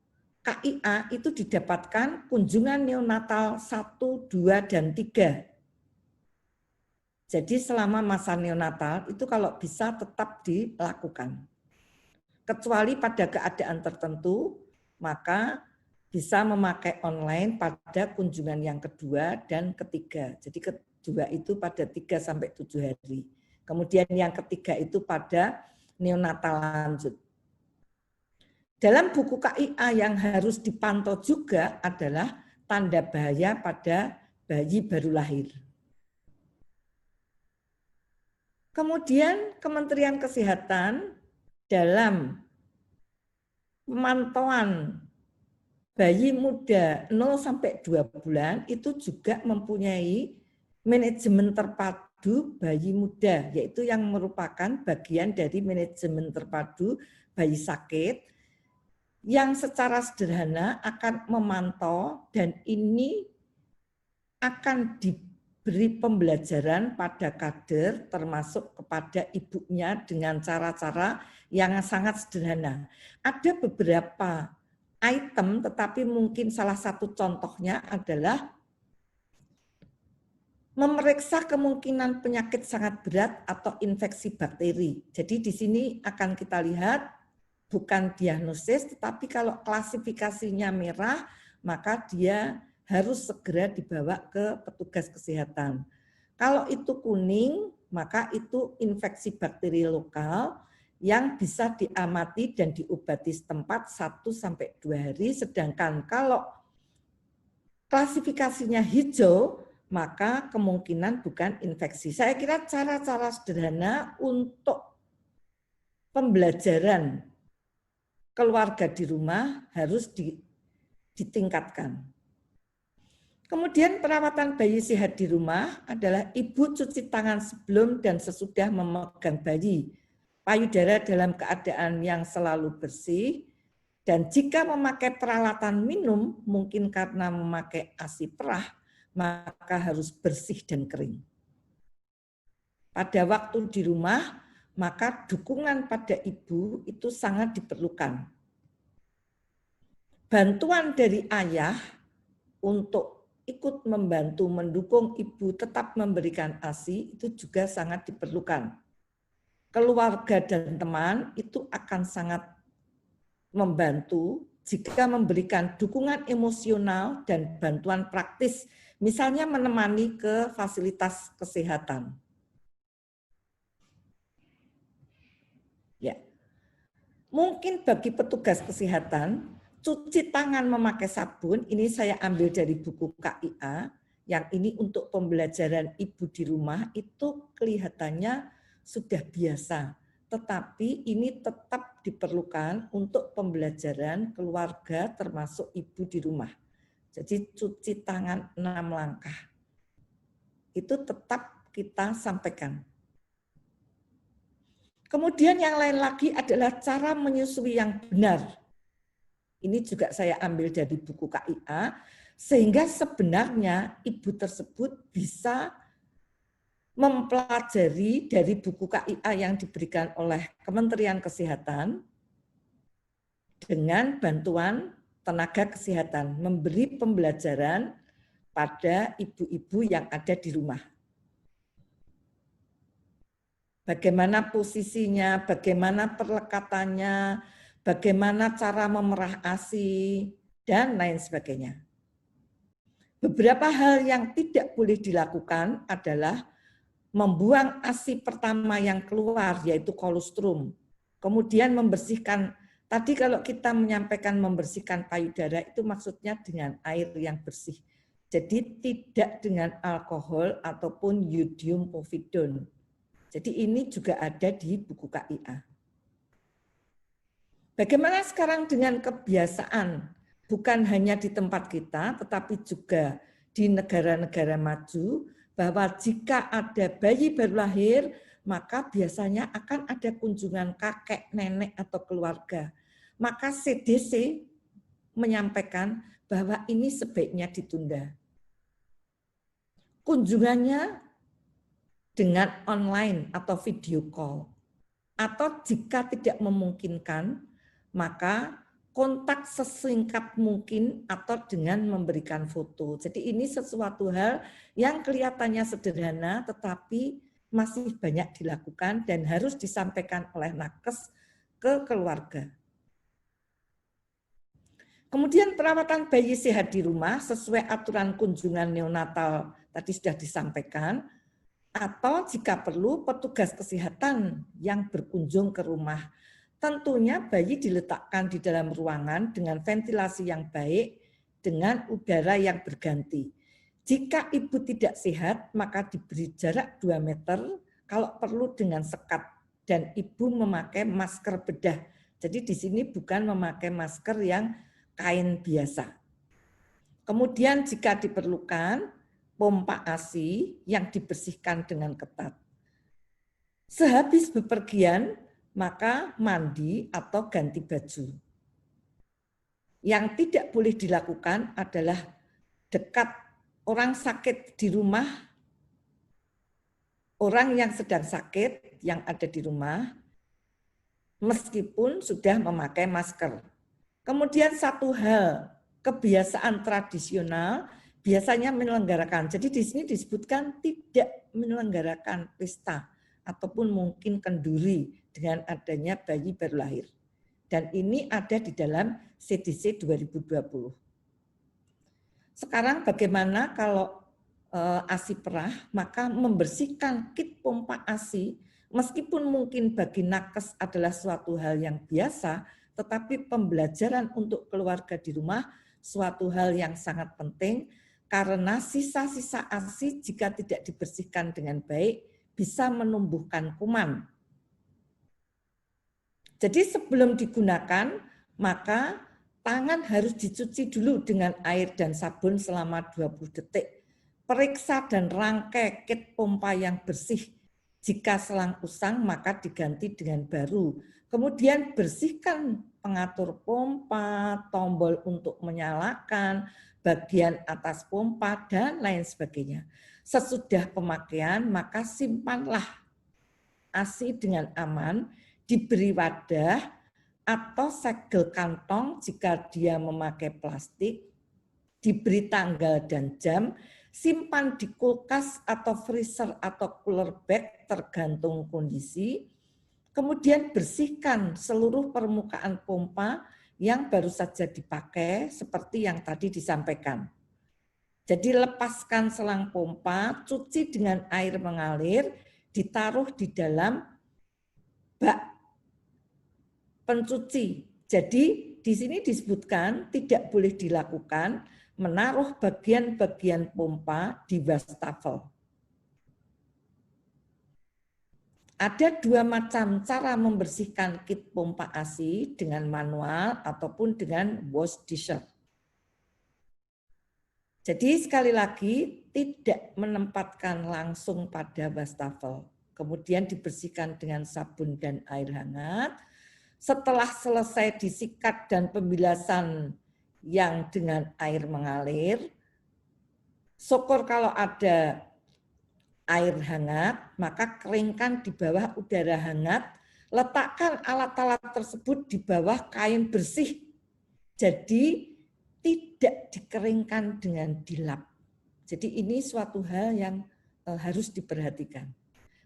KIA itu didapatkan kunjungan neonatal 1, 2, dan 3. Jadi selama masa neonatal itu kalau bisa tetap dilakukan. Kecuali pada keadaan tertentu, maka bisa memakai online pada kunjungan yang kedua dan ketiga. Jadi kedua itu pada 3-7 hari. Kemudian yang ketiga itu pada neonatal lanjut. Dalam buku KIA yang harus dipantau juga adalah tanda bahaya pada bayi baru lahir. Kemudian Kementerian Kesehatan dalam pemantauan bayi muda 0-2 bulan itu juga mempunyai manajemen terpadu bayi muda, yaitu yang merupakan bagian dari manajemen terpadu bayi sakit yang secara sederhana akan memantau dan ini akan diberi pembelajaran pada kader termasuk kepada ibunya dengan cara-cara yang sangat sederhana. Ada beberapa item, tetapi mungkin salah satu contohnya adalah memeriksa kemungkinan penyakit sangat berat atau infeksi bakteri. Jadi di sini akan kita lihat bukan diagnosis, tetapi kalau klasifikasinya merah, maka dia harus segera dibawa ke petugas kesehatan. Kalau itu kuning, maka itu infeksi bakteri lokal yang bisa diamati dan diobati setempat 1-2 hari, sedangkan kalau klasifikasinya hijau, maka kemungkinan bukan infeksi. Saya kira cara-cara sederhana untuk pembelajaran keluarga di rumah harus ditingkatkan. Kemudian perawatan bayi sehat di rumah adalah ibu cuci tangan sebelum dan sesudah memegang bayi, payudara dalam keadaan yang selalu bersih, dan jika memakai peralatan minum, mungkin karena memakai ASI perah, maka harus bersih dan kering. Pada waktu di rumah, maka dukungan pada ibu itu sangat diperlukan. Bantuan dari ayah untuk ikut membantu mendukung ibu tetap memberikan ASI itu juga sangat diperlukan. Keluarga dan teman itu akan sangat membantu jika memberikan dukungan emosional dan bantuan praktis, misalnya menemani ke fasilitas kesehatan. Ya. Mungkin bagi petugas kesehatan, cuci tangan memakai sabun, ini saya ambil dari buku KIA, yang ini untuk pembelajaran ibu di rumah itu kelihatannya sudah biasa. Tetapi ini tetap diperlukan untuk pembelajaran keluarga termasuk ibu di rumah. Jadi cuci tangan 6 langkah. Itu tetap kita sampaikan. Kemudian yang lain lagi adalah cara menyusui yang benar. Ini juga saya ambil dari buku KIA, sehingga sebenarnya ibu tersebut bisa mempelajari dari buku KIA yang diberikan oleh Kementerian Kesehatan dengan bantuan tenaga kesehatan, memberi pembelajaran pada ibu-ibu yang ada di rumah. Bagaimana posisinya, bagaimana perlekatannya, bagaimana cara memerah ASI, dan lain sebagainya. Beberapa hal yang tidak boleh dilakukan adalah membuang ASI pertama yang keluar, yaitu kolostrum. Kemudian membersihkan, tadi kalau kita menyampaikan membersihkan payudara, itu maksudnya dengan air yang bersih. Jadi tidak dengan alkohol ataupun iodium povidone. Jadi ini juga ada di buku KIA. Bagaimana sekarang dengan kebiasaan, bukan hanya di tempat kita, tetapi juga di negara-negara maju, bahwa jika ada bayi baru lahir, maka biasanya akan ada kunjungan kakek, nenek, atau keluarga. Maka CDC menyampaikan bahwa ini sebaiknya ditunda. Kunjungannya dengan online atau video call. Atau jika tidak memungkinkan, maka kontak sesingkat mungkin atau dengan memberikan foto. Jadi ini sesuatu hal yang kelihatannya sederhana tetapi masih banyak dilakukan dan harus disampaikan oleh nakes ke keluarga. Kemudian perawatan bayi sehat di rumah sesuai aturan kunjungan neonatal tadi sudah disampaikan, atau jika perlu petugas kesehatan yang berkunjung ke rumah. Tentunya bayi diletakkan di dalam ruangan dengan ventilasi yang baik, dengan udara yang berganti. Jika ibu tidak sehat, maka diberi jarak 2 meter, kalau perlu dengan sekat, dan ibu memakai masker bedah. Jadi di sini bukan memakai masker yang kain biasa. Kemudian jika diperlukan, pompa ASI yang dibersihkan dengan ketat. Sehabis bepergian, maka mandi atau ganti baju. Yang tidak boleh dilakukan adalah dekat orang sakit di rumah, orang yang sedang sakit yang ada di rumah, meskipun sudah memakai masker. Kemudian satu hal, kebiasaan tradisional biasanya menyelenggarakan. Jadi di sini disebutkan tidak menyelenggarakan pesta ataupun mungkin kenduri dengan adanya bayi baru lahir. Dan ini ada di dalam CDC 2020. Sekarang bagaimana kalau ASI perah, maka membersihkan kit pompa ASI, meskipun mungkin bagi nakes adalah suatu hal yang biasa, tetapi pembelajaran untuk keluarga di rumah suatu hal yang sangat penting, karena sisa-sisa ASI jika tidak dibersihkan dengan baik, bisa menumbuhkan kuman. Jadi sebelum digunakan, maka tangan harus dicuci dulu dengan air dan sabun selama 20 detik. Periksa dan rangkai kit pompa yang bersih. Jika selang usang, maka diganti dengan baru. Kemudian bersihkan pengatur pompa, tombol untuk menyalakan, bagian atas pompa, dan lain sebagainya. Sesudah pemakaian, maka simpanlah ASI dengan aman, diberi wadah atau segel kantong jika dia memakai plastik, diberi tanggal dan jam, simpan di kulkas atau freezer atau cooler bag tergantung kondisi, kemudian bersihkan seluruh permukaan pompa yang baru saja dipakai seperti yang tadi disampaikan. Jadi lepaskan selang pompa, cuci dengan air mengalir, ditaruh di dalam bak pencuci. Jadi di sini disebutkan tidak boleh dilakukan menaruh bagian-bagian pompa di wastafel. Ada dua macam cara membersihkan kit pompa ASI, dengan manual ataupun dengan wash disher. Jadi sekali lagi tidak menempatkan langsung pada wastafel. Kemudian dibersihkan dengan sabun dan air hangat. Setelah selesai disikat dan pembilasan yang dengan air mengalir, syukur kalau ada air hangat, maka keringkan di bawah udara hangat, letakkan alat-alat tersebut di bawah kain bersih. Jadi tidak dikeringkan dengan dilap. Jadi ini suatu hal yang harus diperhatikan.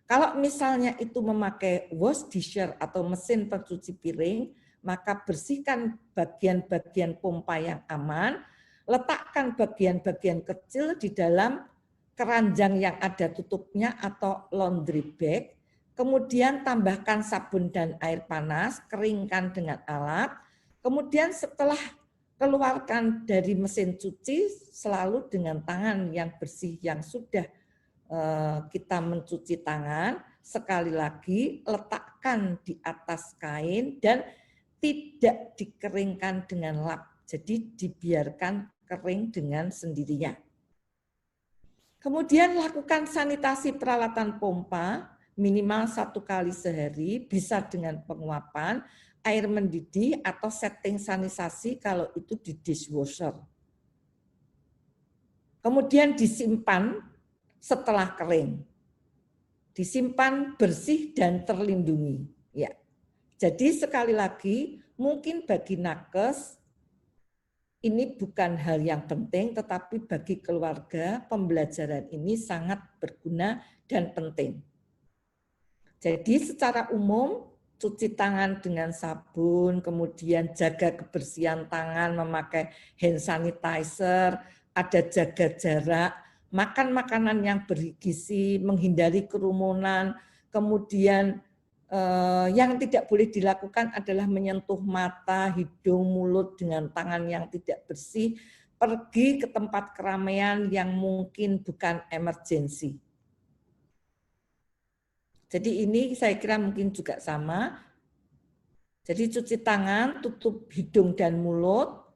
Kalau misalnya itu memakai wash disher atau mesin pencuci piring, maka bersihkan bagian-bagian pompa yang aman, letakkan bagian-bagian kecil di dalam keranjang yang ada tutupnya atau laundry bag, kemudian tambahkan sabun dan air panas, keringkan dengan alat, kemudian setelah keluarkan dari mesin cuci selalu dengan tangan yang bersih yang sudah kita mencuci tangan, sekali lagi letakkan di atas kain dan tidak dikeringkan dengan lap, jadi dibiarkan kering dengan sendirinya. Kemudian lakukan sanitasi peralatan pompa minimal 1 kali sehari, bisa dengan penguapan, air mendidih atau setting sanitasi kalau itu di dishwasher. Kemudian disimpan setelah kering. Disimpan bersih dan terlindungi. Ya. Jadi sekali lagi, mungkin bagi nakes ini bukan hal yang penting, tetapi bagi keluarga pembelajaran ini sangat berguna dan penting. Jadi secara umum cuci tangan dengan sabun, kemudian jaga kebersihan tangan, memakai hand sanitizer, ada jaga jarak, makan makanan yang bergizi, menghindari kerumunan, kemudian yang tidak boleh dilakukan adalah menyentuh mata, hidung, mulut dengan tangan yang tidak bersih, pergi ke tempat keramaian yang mungkin bukan emergensi. Jadi ini saya kira mungkin juga sama. Jadi cuci tangan, tutup hidung dan mulut,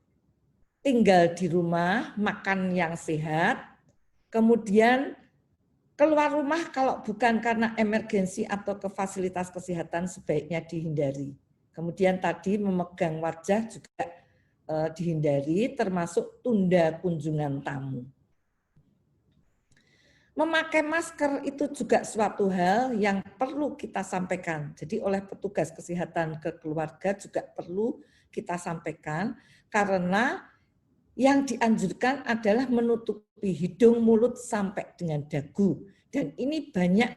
tinggal di rumah, makan yang sehat, kemudian keluar rumah kalau bukan karena emergensi atau ke fasilitas kesehatan sebaiknya dihindari. Kemudian tadi memegang wajah juga dihindari, termasuk tunda kunjungan tamu. Memakai masker itu juga suatu hal yang perlu kita sampaikan. Jadi oleh petugas kesehatan ke keluarga juga perlu kita sampaikan, karena yang dianjurkan adalah menutupi hidung, mulut sampai dengan dagu. Dan ini banyak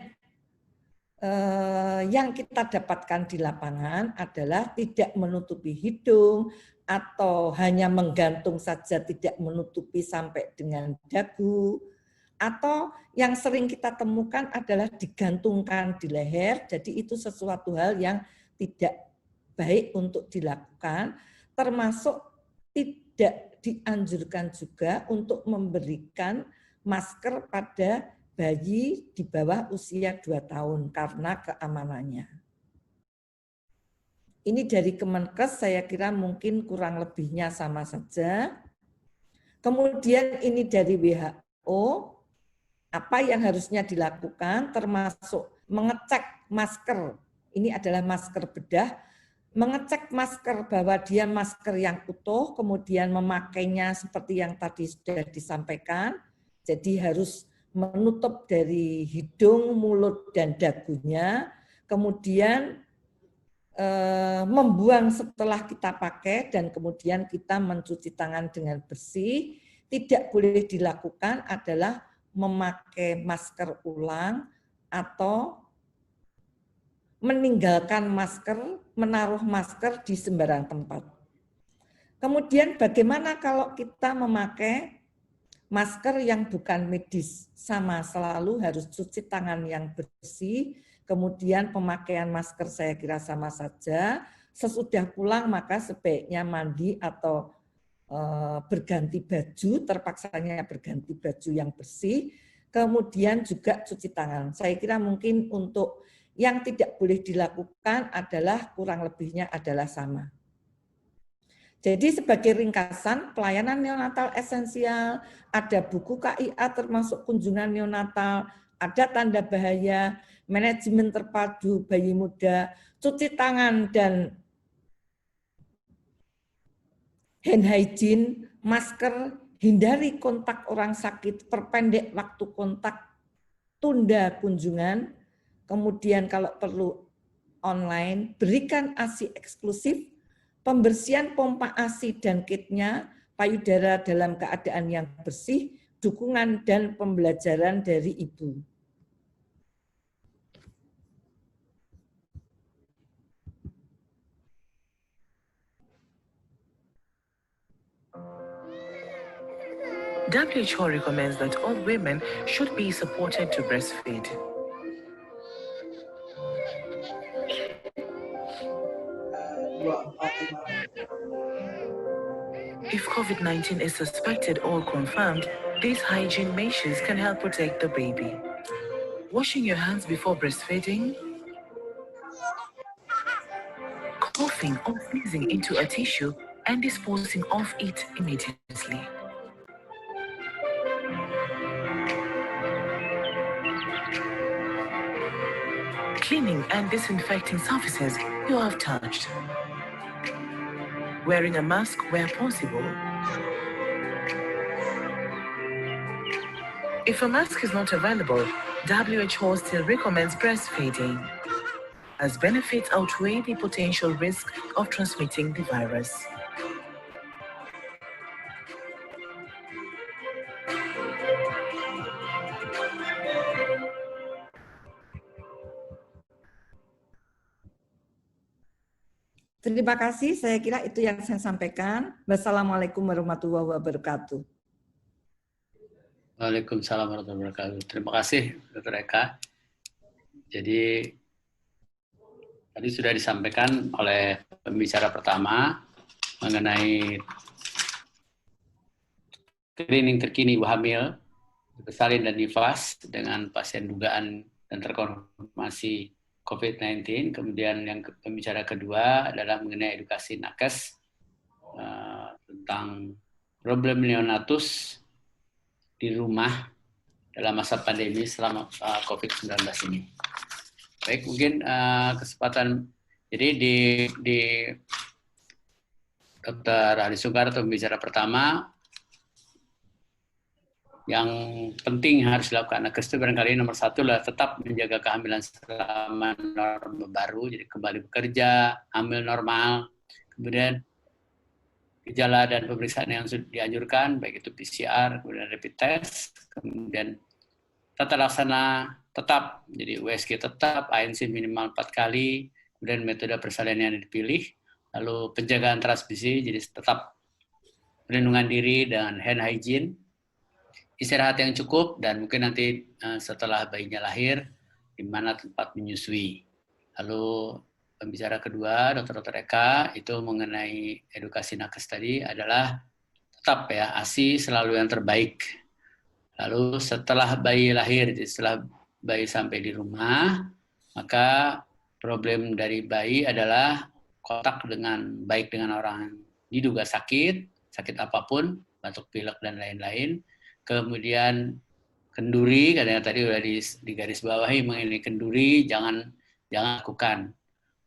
yang kita dapatkan di lapangan adalah tidak menutupi hidung atau hanya menggantung saja, tidak menutupi sampai dengan dagu. Atau yang sering kita temukan adalah digantungkan di leher. Jadi itu sesuatu hal yang tidak baik untuk dilakukan, termasuk tidak dianjurkan juga untuk memberikan masker pada bayi di bawah usia 2 tahun karena keamanannya. Ini dari Kemenkes, saya kira mungkin kurang lebihnya sama saja. Kemudian ini dari WHO, apa yang harusnya dilakukan termasuk mengecek masker. Ini adalah masker bedah, mengecek masker bahwa dia masker yang utuh, kemudian memakainya seperti yang tadi sudah disampaikan. Jadi harus menutup dari hidung, mulut, dan dagunya, kemudian membuang setelah kita pakai, dan kemudian kita mencuci tangan dengan bersih. Tidak boleh dilakukan adalah memakai masker ulang atau meninggalkan masker, menaruh masker di sembarang tempat. Kemudian bagaimana kalau kita memakai masker yang bukan medis? Sama, selalu harus cuci tangan yang bersih, kemudian pemakaian masker saya kira sama saja. Sesudah pulang maka sebaiknya mandi atau berganti baju, terpaksanya berganti baju yang bersih, kemudian juga cuci tangan. Saya kira mungkin untuk yang tidak boleh dilakukan adalah kurang lebihnya adalah sama. Jadi sebagai ringkasan, pelayanan neonatal esensial, ada buku KIA termasuk kunjungan neonatal, ada tanda bahaya, manajemen terpadu bayi muda, cuci tangan dan hand hygiene, masker, hindari kontak orang sakit, perpendek waktu kontak, tunda kunjungan, kemudian kalau perlu online, berikan ASI eksklusif, pembersihan pompa ASI dan kitnya, payudara dalam keadaan yang bersih, dukungan dan pembelajaran dari ibu. WHO recommends that all women should be supported to breastfeed. If COVID-19 is suspected or confirmed, these hygiene measures can help protect the baby. Washing your hands before breastfeeding, coughing or sneezing into a tissue and disposing of it immediately. Cleaning and disinfecting surfaces you have touched. Wearing a mask where possible. If a mask is not available, WHO still recommends breastfeeding, as benefits outweigh the potential risk of transmitting the virus. Terima kasih, saya kira itu yang saya sampaikan. Wassalamualaikum warahmatullahi wabarakatuh. Waalaikumsalam warahmatullahi wabarakatuh. Terima kasih, Dr. Eka. Jadi, tadi sudah disampaikan oleh pembicara pertama mengenai screening terkini ibu hamil, bersalin dan nifas dengan pasien dugaan dan terkonfirmasi COVID-19. Kemudian yang pembicara kedua adalah mengenai edukasi nakes tentang problem neonatus di rumah dalam masa pandemi selama COVID-19 ini. Baik, mungkin kesempatan, jadi di Dr. Ali Sungkar atau pembicara pertama, yang penting harus dilakukan nakes itu barangkali nomor satu lah tetap menjaga kehamilan selama norma baru, jadi kembali bekerja, hamil normal, kemudian gejala dan pemeriksaan yang sudah dianjurkan, baik itu PCR, kemudian rapid test, kemudian tata laksana tetap, jadi USG tetap, ANC minimal 4 kali, kemudian metode persalinan yang dipilih, lalu penjagaan transmisi, jadi tetap perlindungan diri dan hand hygiene, istirahat yang cukup, dan mungkin nanti setelah bayinya lahir, di mana tempat menyusui. Lalu pembicara kedua, Dr. Eka, itu mengenai edukasi nakes tadi adalah tetap ya, ASI selalu yang terbaik. Lalu setelah bayi lahir, setelah bayi sampai di rumah, maka problem dari bayi adalah kontak dengan baik dengan orang diduga sakit apapun, batuk pilek dan lain-lain. Kemudian kenduri, katanya tadi sudah di garis bawahi mengenai kenduri, jangan lakukan.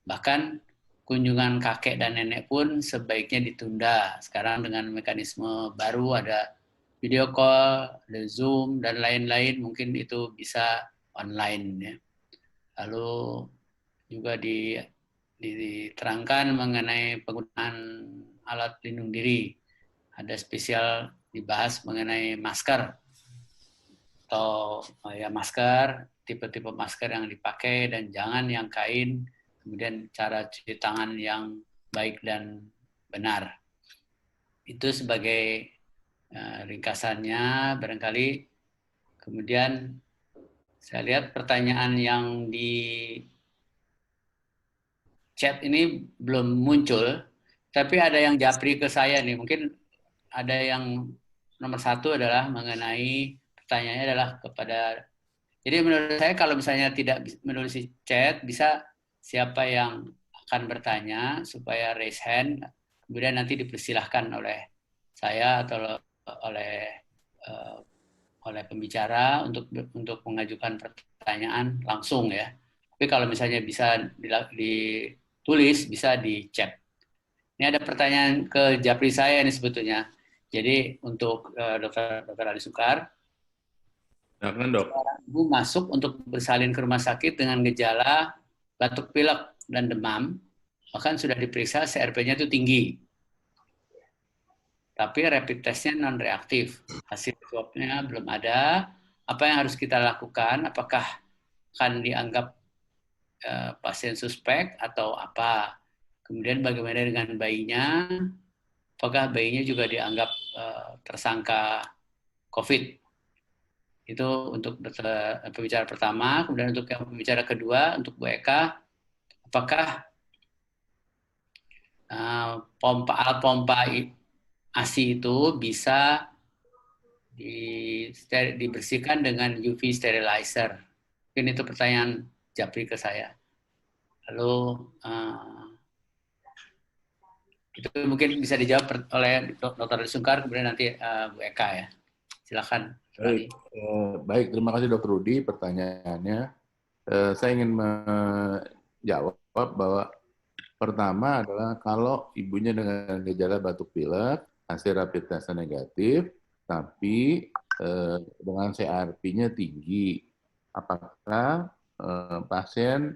Bahkan kunjungan kakek dan nenek pun sebaiknya ditunda. Sekarang dengan mekanisme baru ada video call, ada Zoom, dan lain-lain, mungkin itu bisa online. Ya. Lalu juga diterangkan mengenai penggunaan alat pelindung diri. Ada spesial dibahas mengenai masker, atau ya masker, tipe-tipe masker yang dipakai, dan jangan yang kain, kemudian cara cuci tangan yang baik dan benar. Itu sebagai ringkasannya barangkali. Kemudian saya lihat pertanyaan yang di chat ini belum muncul, tapi ada yang japri ke saya nih, mungkin ada yang nomor satu adalah mengenai pertanyaannya adalah kepada. Jadi menurut saya kalau misalnya tidak menulis chat, bisa siapa yang akan bertanya supaya raise hand, kemudian nanti dipersilahkan oleh saya atau oleh pembicara untuk mengajukan pertanyaan langsung ya. Tapi kalau misalnya bisa ditulis, bisa di chat. Ini ada pertanyaan ke Japri saya ini sebetulnya. Jadi untuk Dr. Ali Sukar, Silakan, Dok. seorang ibu masuk untuk bersalin ke rumah sakit dengan gejala batuk pilek dan demam, bahkan sudah diperiksa CRP-nya itu tinggi. Tapi rapid testnya non-reaktif. Hasil swabnya belum ada. Apa yang harus kita lakukan? Apakah akan dianggap pasien suspek atau apa? Kemudian bagaimana dengan bayinya? Apakah bayinya juga dianggap tersangka COVID? Itu untuk pembicara pertama. Kemudian untuk yang pembicara kedua, untuk Bu Eka, apakah alat pompa ASI itu bisa dibersihkan dengan UV sterilizer? Mungkin itu pertanyaan Japri ke saya. Lalu itu mungkin bisa dijawab oleh Dr. Sungkar, kemudian nanti Bu Eka ya. Silakan. Baik, terima kasih Dr. Rudi pertanyaannya. Saya ingin menjawab bahwa pertama adalah kalau ibunya dengan gejala batuk pilek, hasil rapid testnya negatif, tapi dengan CRP-nya tinggi, apakah pasien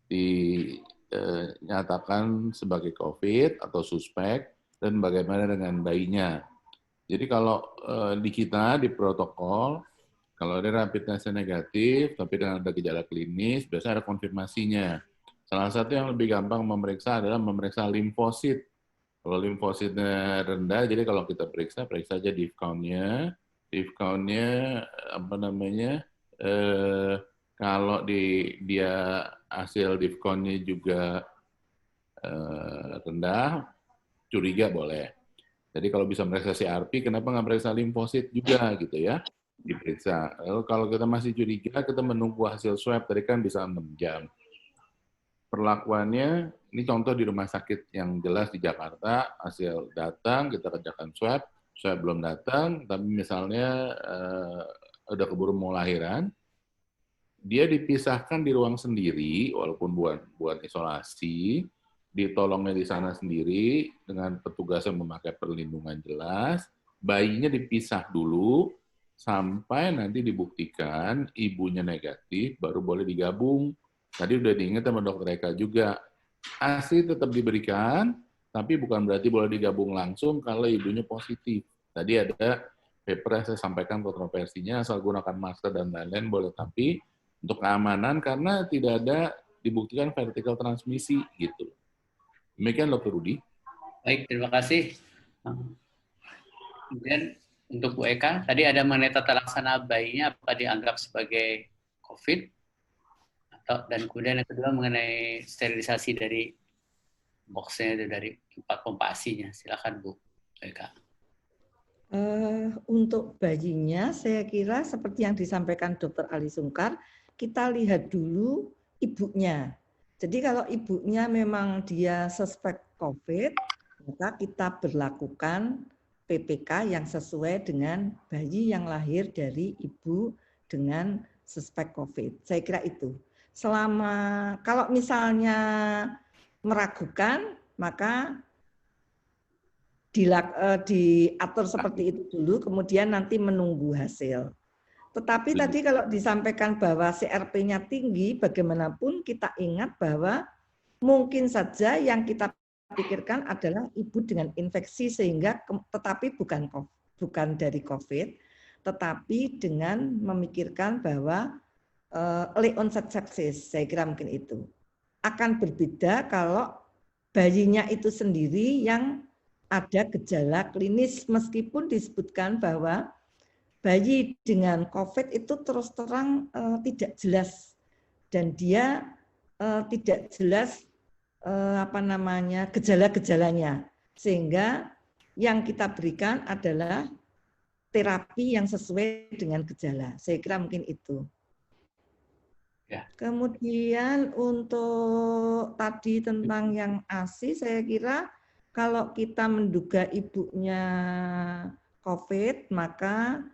dinyatakan sebagai COVID atau suspek, dan bagaimana dengan bayinya? Jadi kalau di kita, di protokol, kalau ada rapid testnya negatif, tapi dengan ada gejala klinis, biasanya ada konfirmasinya. Salah satu yang lebih gampang memeriksa adalah memeriksa limfosit. Kalau limfositnya rendah, jadi kalau kita periksa aja div count-nya. Div count-nya, kalau dia hasil div count-nya juga rendah, curiga boleh. Jadi kalau bisa meriksa CRP, kenapa nggak meriksa limfosit juga gitu ya? Diperiksa. Lalu kalau kita masih curiga, kita menunggu hasil swab, tadi kan bisa 6 jam. Perlakuannya, ini contoh di rumah sakit yang jelas di Jakarta, hasil datang, kita kerjakan swab belum datang, tapi misalnya udah keburu mau lahiran, dia dipisahkan di ruang sendiri, walaupun buat isolasi, ditolongnya di sana sendiri, dengan petugas yang memakai perlindungan jelas, bayinya dipisah dulu, sampai nanti dibuktikan ibunya negatif, baru boleh digabung. Tadi udah diingat sama Dr. Eka juga, ASI tetap diberikan, tapi bukan berarti boleh digabung langsung kalau ibunya positif. Tadi ada paper yang saya sampaikan kontroversinya, asal gunakan masker dan lain-lain boleh, tapi untuk keamanan karena tidak ada dibuktikan vertical transmisi gitu. Demikian Dr. Rudi. Baik, terima kasih. Kemudian untuk Bu Eka, tadi ada mengenai tata laksana bayinya, apakah dianggap sebagai COVID? Dan kemudian yang kedua mengenai sterilisasi dari boxnya, dari tempat pompa ASI-nya. Silakan Bu Eka. Untuk bayinya, saya kira seperti yang disampaikan Dr. Ali Sungkar, kita lihat dulu ibunya. Jadi kalau ibunya memang dia suspek COVID, maka kita berlakukan PPK yang sesuai dengan bayi yang lahir dari ibu dengan suspek COVID. Saya kira itu. Kalau misalnya meragukan, maka diatur seperti itu dulu, kemudian nanti menunggu hasil. Tetapi tadi kalau disampaikan bahwa CRP-nya tinggi, bagaimanapun kita ingat bahwa mungkin saja yang kita pikirkan adalah ibu dengan infeksi sehingga, tetapi bukan dari COVID, tetapi dengan memikirkan bahwa early onset sepsis, saya kira mungkin itu. Akan berbeda kalau bayinya itu sendiri yang ada gejala klinis, meskipun disebutkan bahwa bayi dengan COVID itu terus terang tidak jelas, dan dia tidak jelas gejala-gejalanya, sehingga yang kita berikan adalah terapi yang sesuai dengan gejala. Saya kira mungkin itu. Ya. Kemudian untuk tadi tentang yang ASI, saya kira kalau kita menduga ibunya COVID, maka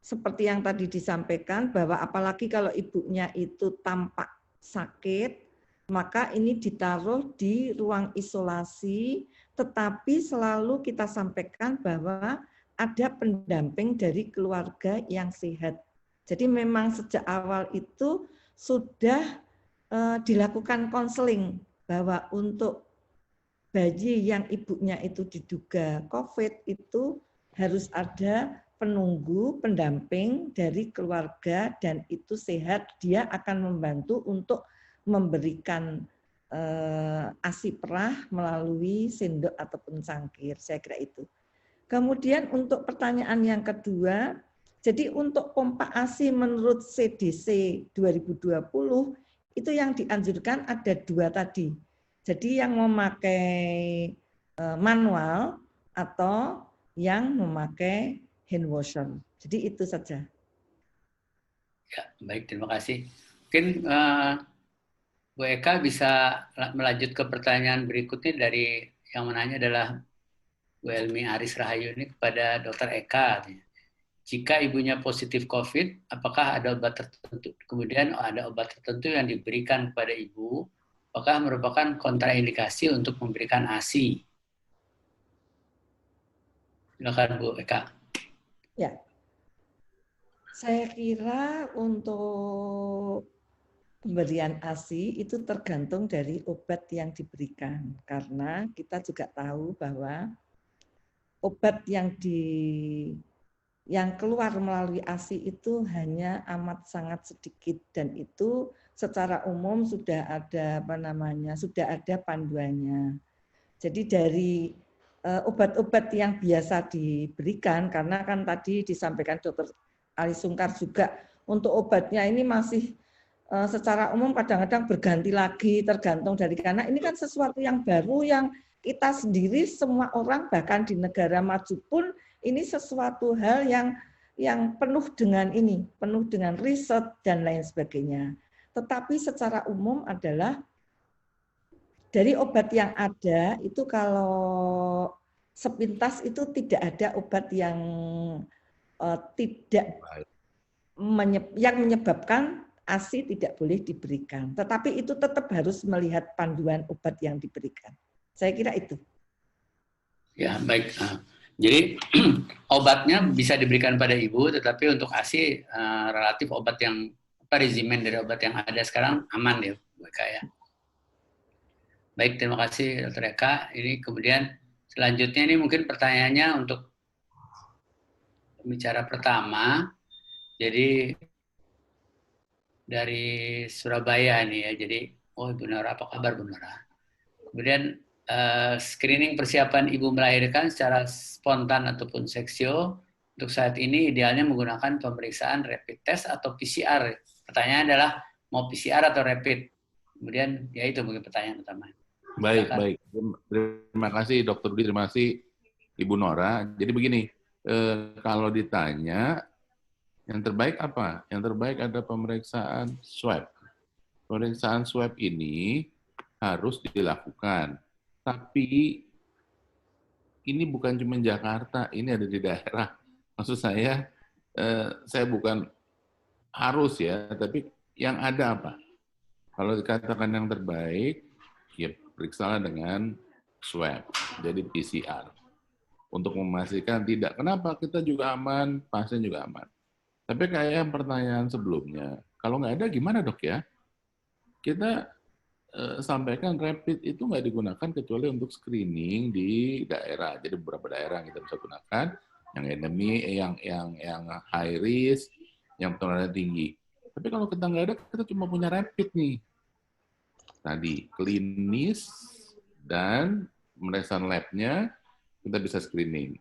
seperti yang tadi disampaikan bahwa apalagi kalau ibunya itu tampak sakit, maka ini ditaruh di ruang isolasi, tetapi selalu kita sampaikan bahwa ada pendamping dari keluarga yang sehat. Jadi memang sejak awal itu sudah dilakukan konseling bahwa untuk bayi yang ibunya itu diduga COVID itu harus ada penunggu, pendamping dari keluarga dan itu sehat, dia akan membantu untuk memberikan ASI perah melalui sendok ataupun cangkir. Saya kira itu. Kemudian untuk pertanyaan yang kedua, jadi untuk pompa ASI menurut CDC 2020 itu yang dianjurkan ada 2 tadi. Jadi yang memakai manual atau yang memakai hand washer. Jadi itu saja. Ya, baik, terima kasih. Mungkin Bu Eka bisa melanjut ke pertanyaan berikutnya dari yang menanya adalah Bu Elmi Aris Rahayu ini kepada Dr. Eka. Jika ibunya positif COVID, apakah ada obat tertentu? Kemudian ada obat tertentu yang diberikan kepada ibu, apakah merupakan kontraindikasi untuk memberikan ASI? Silakan Bu Eka. Ya, saya kira untuk pemberian ASI itu tergantung dari obat yang diberikan. Karena kita juga tahu bahwa obat yang keluar melalui ASI itu hanya amat sangat sedikit dan itu secara umum sudah ada sudah ada panduannya. Jadi dari obat-obat yang biasa diberikan, karena kan tadi disampaikan Dr. Ali Sungkar juga untuk obatnya ini masih secara umum kadang-kadang berganti lagi tergantung dari, karena ini kan sesuatu yang baru yang kita sendiri semua orang bahkan di negara maju pun ini sesuatu hal yang penuh dengan riset dan lain sebagainya. Tetapi secara umum adalah dari obat yang ada itu kalau sepintas itu tidak ada obat yang yang menyebabkan ASI tidak boleh diberikan. Tetapi itu tetap harus melihat panduan obat yang diberikan. Saya kira itu. Ya, baik. Jadi obatnya bisa diberikan pada ibu, tetapi untuk ASI relatif obat yang regimen dari obat yang ada sekarang aman ya, Bu Eka ya. Baik, terima kasih Dr. Eka. Ini kemudian selanjutnya ini mungkin pertanyaannya untuk pembicara pertama. Jadi dari Surabaya nih ya. Jadi, Ibu Nora, apa kabar Bu Nora? Kemudian screening persiapan ibu melahirkan secara spontan ataupun seksio untuk saat ini idealnya menggunakan pemeriksaan rapid test atau PCR. Pertanyaannya adalah mau PCR atau rapid? Kemudian ya itu mungkin pertanyaan utama. Baik, baik. Terima kasih Dr. Budi, terima kasih Ibu Nora. Jadi begini, kalau ditanya yang terbaik apa? Yang terbaik ada pemeriksaan swab. Pemeriksaan swab ini harus dilakukan. Tapi ini bukan cuma Jakarta, ini ada di daerah. Maksud saya bukan harus ya, tapi yang ada apa? Kalau dikatakan yang terbaik, ya periksalah dengan swab, jadi PCR. Untuk memastikan tidak. Kenapa? Kita juga aman, pasien juga aman. Tapi kayak pertanyaan sebelumnya, kalau nggak ada gimana dok ya? Kita sampaikan rapid itu nggak digunakan kecuali untuk screening di daerah. Jadi beberapa daerah yang kita bisa gunakan, yang endemi, yang high risk, yang penularan tinggi. Tapi kalau kita nggak ada, kita cuma punya rapid nih. Tadi klinis dan pemeriksaan labnya kita bisa screening.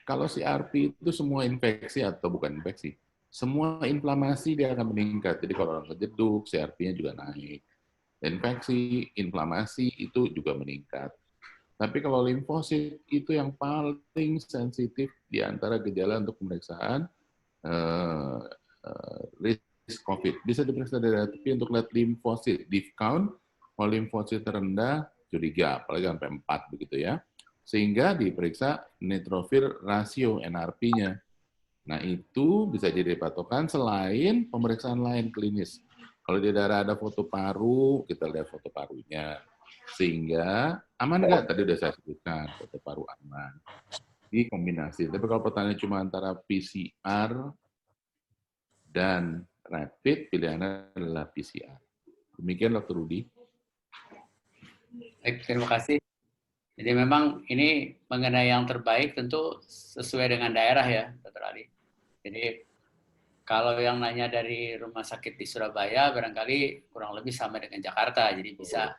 Kalau CRP itu semua infeksi atau bukan infeksi, semua inflamasi dia akan meningkat. Jadi kalau orang kejeduk, CRP-nya juga naik. Infeksi, inflamasi itu juga meningkat. Tapi kalau limfosit itu yang paling sensitif di antara gejala untuk pemeriksaan risk COVID. Bisa diperiksa darah, tapi untuk lihat limfosit, diff count, kalau limfosit rendah, curiga, apalagi sampai 4 begitu ya. Sehingga diperiksa neutrophil rasio, NRP-nya. Nah, itu bisa jadi patokan selain pemeriksaan lain klinis. Kalau di darah ada foto paru, kita lihat foto parunya. Sehingga aman nggak? Tadi udah saya sebutkan, foto paru aman. Ini kombinasi. Tapi kalau pertanyaan cuma antara PCR dan rapid, pilihannya adalah PCR. Demikian Dr. Rudi. Baik, terima kasih. Jadi memang ini mengenai yang terbaik tentu sesuai dengan daerah ya, Dr. Ali. Jadi kalau yang nanya dari rumah sakit di Surabaya, barangkali kurang lebih sama dengan Jakarta, jadi bisa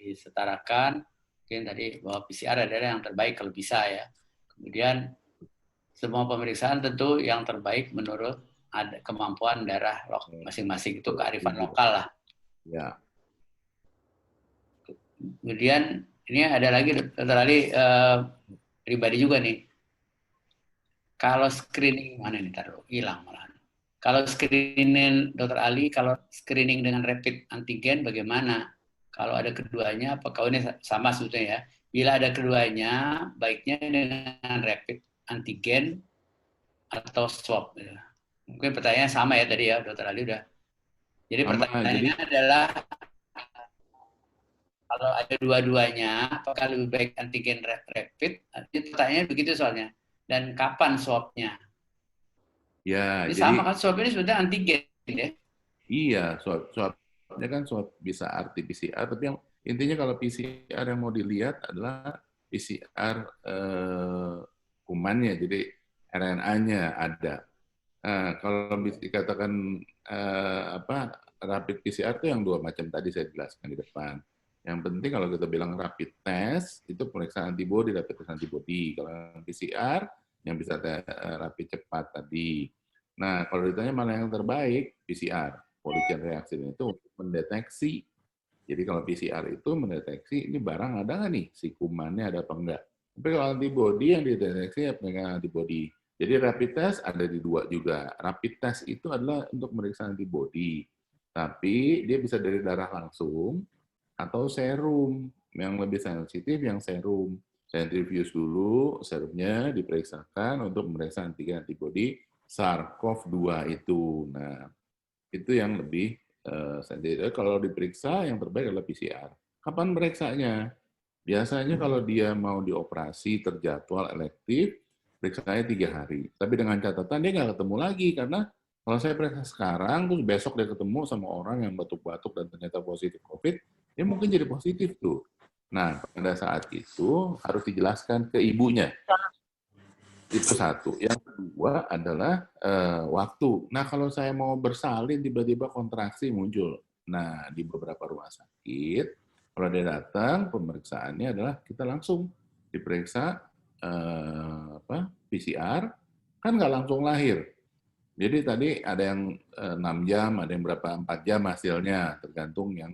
disetarakan. Mungkin tadi bahwa PCR adalah yang terbaik kalau bisa ya. Kemudian semua pemeriksaan tentu yang terbaik menurut ada kemampuan daerah masing-masing, itu kearifan lokal lah. Ya. Kemudian ini ada lagi, Dr. Ali, pribadi juga nih. Kalau screening, mana nih, taruh, hilang malah. Kalau screening, Dr. Ali, kalau screening dengan rapid antigen bagaimana? Kalau ada keduanya, apakah ini sama sebetulnya ya? Bila ada keduanya, baiknya dengan rapid antigen atau swab. Mungkin pertanyaannya sama ya tadi ya, Dr. Ali udah. Jadi pertanyaannya adalah, kalau ada dua-duanya, apakah lebih baik antigen rapid? Pertanyaannya begitu soalnya. Dan kapan swabnya? Ya, ini jadi sama kan, swab ini sebenarnya antigen ya? Iya, swabnya kan swab bisa RT-PCR, tapi yang intinya kalau PCR yang mau dilihat adalah PCR kumannya, jadi RNA-nya ada. Kalau dikatakan rapid PCR itu yang 2 macam tadi saya jelaskan di depan. Yang penting kalau kita bilang rapid test itu pemeriksaan antibody, rapid test antibody. Kalau PCR yang bisa rapid cepat tadi. Nah, kalau ditanya mana yang terbaik, PCR, polychain reaction itu untuk mendeteksi. Jadi kalau PCR itu mendeteksi ini barang ada nggak nih, si kumannya ada apa enggak. Tapi kalau antibody yang dideteksi ya pengen antibody. Jadi rapid test ada di 2 juga. Rapid test itu adalah untuk memeriksa antibody. Tapi dia bisa dari darah langsung atau serum. Yang lebih sensitif yang serum. Centrifuge dulu, serumnya diperiksakan untuk memeriksa antigen antibody SARS-CoV-2 itu. Nah, itu yang lebih sensitif. Kalau diperiksa yang terbaik adalah PCR. Kapan periksanya? Biasanya kalau dia mau dioperasi terjadwal elektif, periksanya 3 hari. Tapi dengan catatan dia nggak ketemu lagi, karena kalau saya periksa sekarang, terus besok dia ketemu sama orang yang batuk-batuk dan ternyata positif COVID, dia mungkin jadi positif tuh. Nah, pada saat itu harus dijelaskan ke ibunya. Itu satu. Yang kedua adalah waktu. Nah, kalau saya mau bersalin, tiba-tiba kontraksi muncul. Nah, di beberapa rumah sakit, kalau dia datang, pemeriksaannya adalah kita langsung diperiksa PCR, kan nggak langsung lahir. Jadi tadi ada yang 6 jam, ada yang berapa 4 jam hasilnya, tergantung yang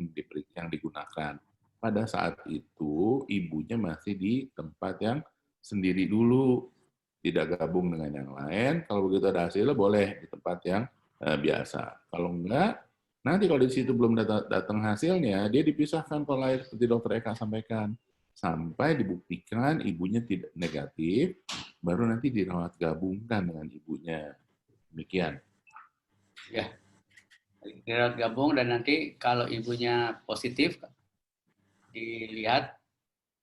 digunakan. Pada saat itu, ibunya masih di tempat yang sendiri dulu, tidak gabung dengan yang lain. Kalau begitu ada hasilnya, boleh di tempat yang biasa. Kalau enggak, nanti kalau di situ belum datang hasilnya, dia dipisahkan kalau lahir seperti Dr. Eka sampaikan. Sampai dibuktikan ibunya tidak negatif, baru nanti dirawat gabungkan dengan ibunya. Demikian. Ya, dirawat gabung dan nanti kalau ibunya positif, dilihat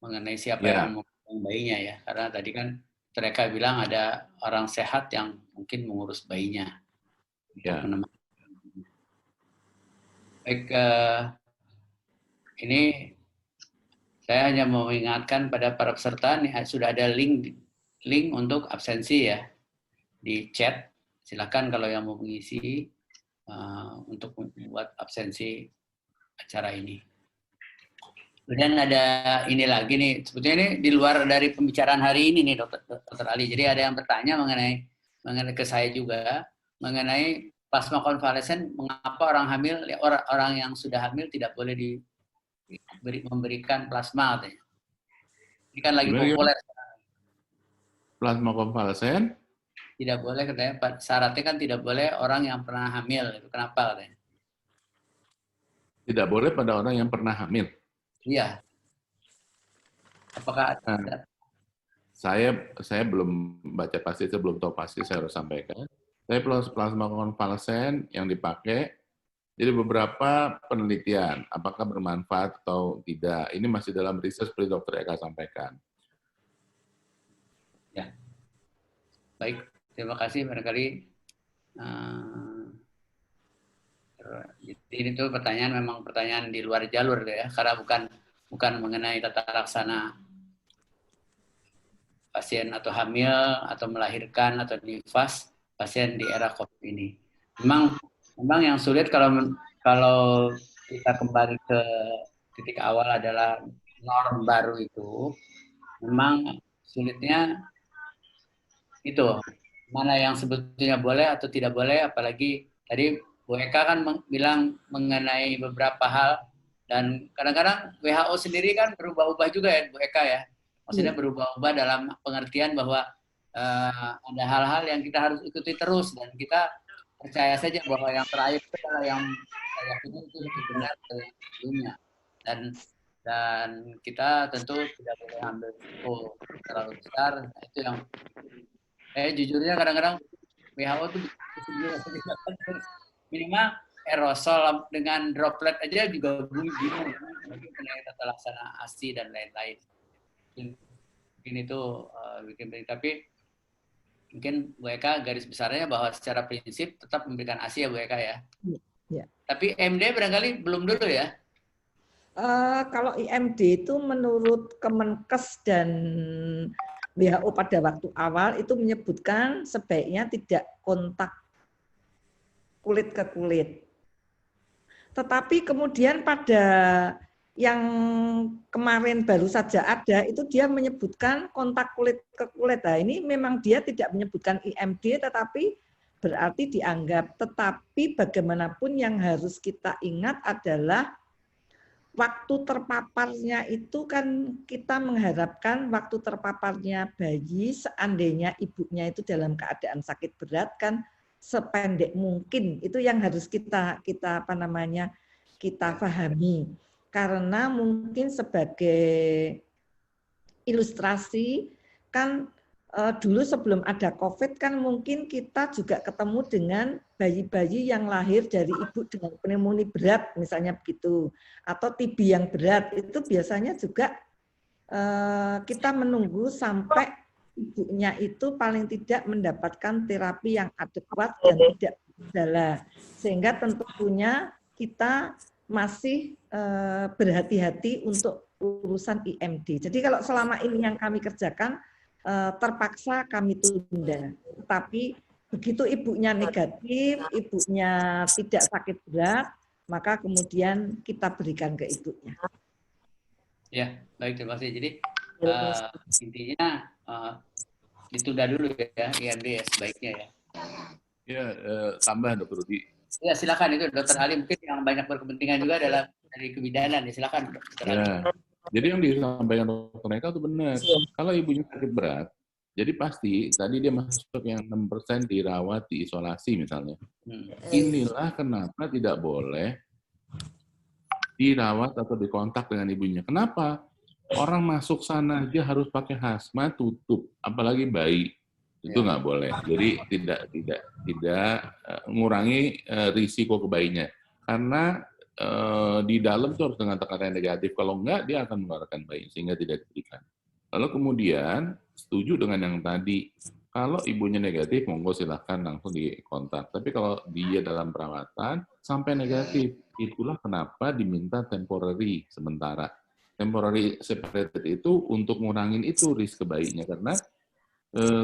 mengenai siapa yang mengurus bayinya ya. Karena tadi kan mereka bilang ada orang sehat yang mungkin mengurus bayinya. Ya. Baik, ini saya hanya mau mengingatkan pada para peserta, nih sudah ada link untuk absensi ya di chat. Silakan kalau yang mau mengisi untuk membuat absensi acara ini. Kemudian ada ini lagi nih, sebetulnya ini di luar dari pembicaraan hari ini nih, Dokter Ali. Jadi ada yang bertanya mengenai ke saya juga mengenai plasma konvalesen, mengapa orang hamil, orang yang sudah hamil tidak boleh memberikan plasma katanya. Ini kan lagi Gimana? populer. Plasma konvalesen Tidak boleh katanya, syaratnya kan tidak boleh orang yang pernah hamil. Itu kenapa katanya? tidak boleh pada orang yang pernah hamil. Iya. Apakah Nah, ada? saya belum baca pasti, saya belum tahu pasti, saya harus sampaikan. Saya plasma konvalesen yang dipakai, jadi beberapa penelitian, apakah bermanfaat atau tidak. Ini masih dalam riset seperti Dr. Eka sampaikan. Ya. Baik, terima kasih barangkali. Jadi ini tuh pertanyaan memang pertanyaan di luar jalur ya, karena bukan mengenai tata laksana pasien atau hamil atau melahirkan atau nifas pasien di era COVID ini. Memang yang sulit kalau kita kembali ke titik awal adalah norm baru itu, memang sulitnya itu mana yang sebetulnya boleh atau tidak boleh, apalagi tadi Bu Eka kan bilang mengenai beberapa hal, dan kadang-kadang WHO sendiri kan berubah-ubah juga ya Bu Eka ya. Maksudnya berubah-ubah dalam pengertian bahwa ada hal-hal yang kita harus ikuti terus, dan kita percaya saja bahwa yang terakhir itu adalah yang saya yakini itu lebih benar dari sebelumnya. Dan kita tentu tidak boleh ambil risiko terlalu besar. Itu yang jujurnya kadang-kadang WHO tuh minimal aerosol dengan droplet aja juga bingung, mengenai tata laksana ASI dan lain-lain. Mungkin itu tapi mungkin Bu Eka garis besarnya bahwa secara prinsip tetap memberikan ASI ya Bu Eka ya. Ya. Tapi IMD barangkali belum dulu ya. Kalau IMD itu menurut Kemenkes dan WHO pada waktu awal itu menyebutkan sebaiknya tidak kontak kulit ke kulit. Tetapi kemudian pada yang kemarin baru saja ada, itu dia menyebutkan kontak kulit ke kulit. Nah, ini memang dia tidak menyebutkan IMD, tetapi berarti dianggap. Tetapi bagaimanapun yang harus kita ingat adalah waktu terpaparnya itu kan kita mengharapkan waktu terpaparnya bayi seandainya ibunya itu dalam keadaan sakit berat kan sependek mungkin. Itu yang harus kita pahami. Karena mungkin sebagai ilustrasi kan dulu sebelum ada COVID kan mungkin kita juga ketemu dengan bayi-bayi yang lahir dari ibu dengan pneumonia berat misalnya begitu, atau TB yang berat, itu biasanya juga kita menunggu sampai ibunya itu paling tidak mendapatkan terapi yang adekuat dan tidak bergejala, sehingga tentunya kita masih berhati-hati untuk urusan IMD. Jadi kalau selama ini yang kami kerjakan terpaksa kami tunda. Tapi begitu ibunya negatif, ibunya tidak sakit berat, maka kemudian kita berikan ke ibunya. Ya, baik, terima kasih. Jadi intinya ditunda dulu ya IMD ya sebaiknya ya. Ya, tambah Dr. Rudi. Ya, silakan itu Dr. Ali, mungkin yang banyak berkepentingan juga adalah dari kebidanan ya, silakan Dr. Ali. Jadi yang disampaikan Dr. Eka itu benar. Kalau ibunya sakit berat, jadi pasti tadi dia masuk yang 6% dirawat di isolasi misalnya. Inilah kenapa tidak boleh dirawat atau dikontak dengan ibunya. Kenapa? Orang masuk sana aja harus pakai hazmat tutup, apalagi bayi. Itu nggak boleh. Jadi tidak mengurangi risiko ke bayinya. Karena di dalam itu harus dengan tekanan negatif. Kalau enggak, dia akan mengeluarkan bayi sehingga tidak diberikan. Lalu kemudian setuju dengan yang tadi. Kalau ibunya negatif, monggo silahkan langsung dikontak. Tapi kalau dia dalam perawatan sampai negatif, itulah kenapa diminta temporary sementara. Temporary separated itu untuk ngurangin itu risk ke bayinya, karena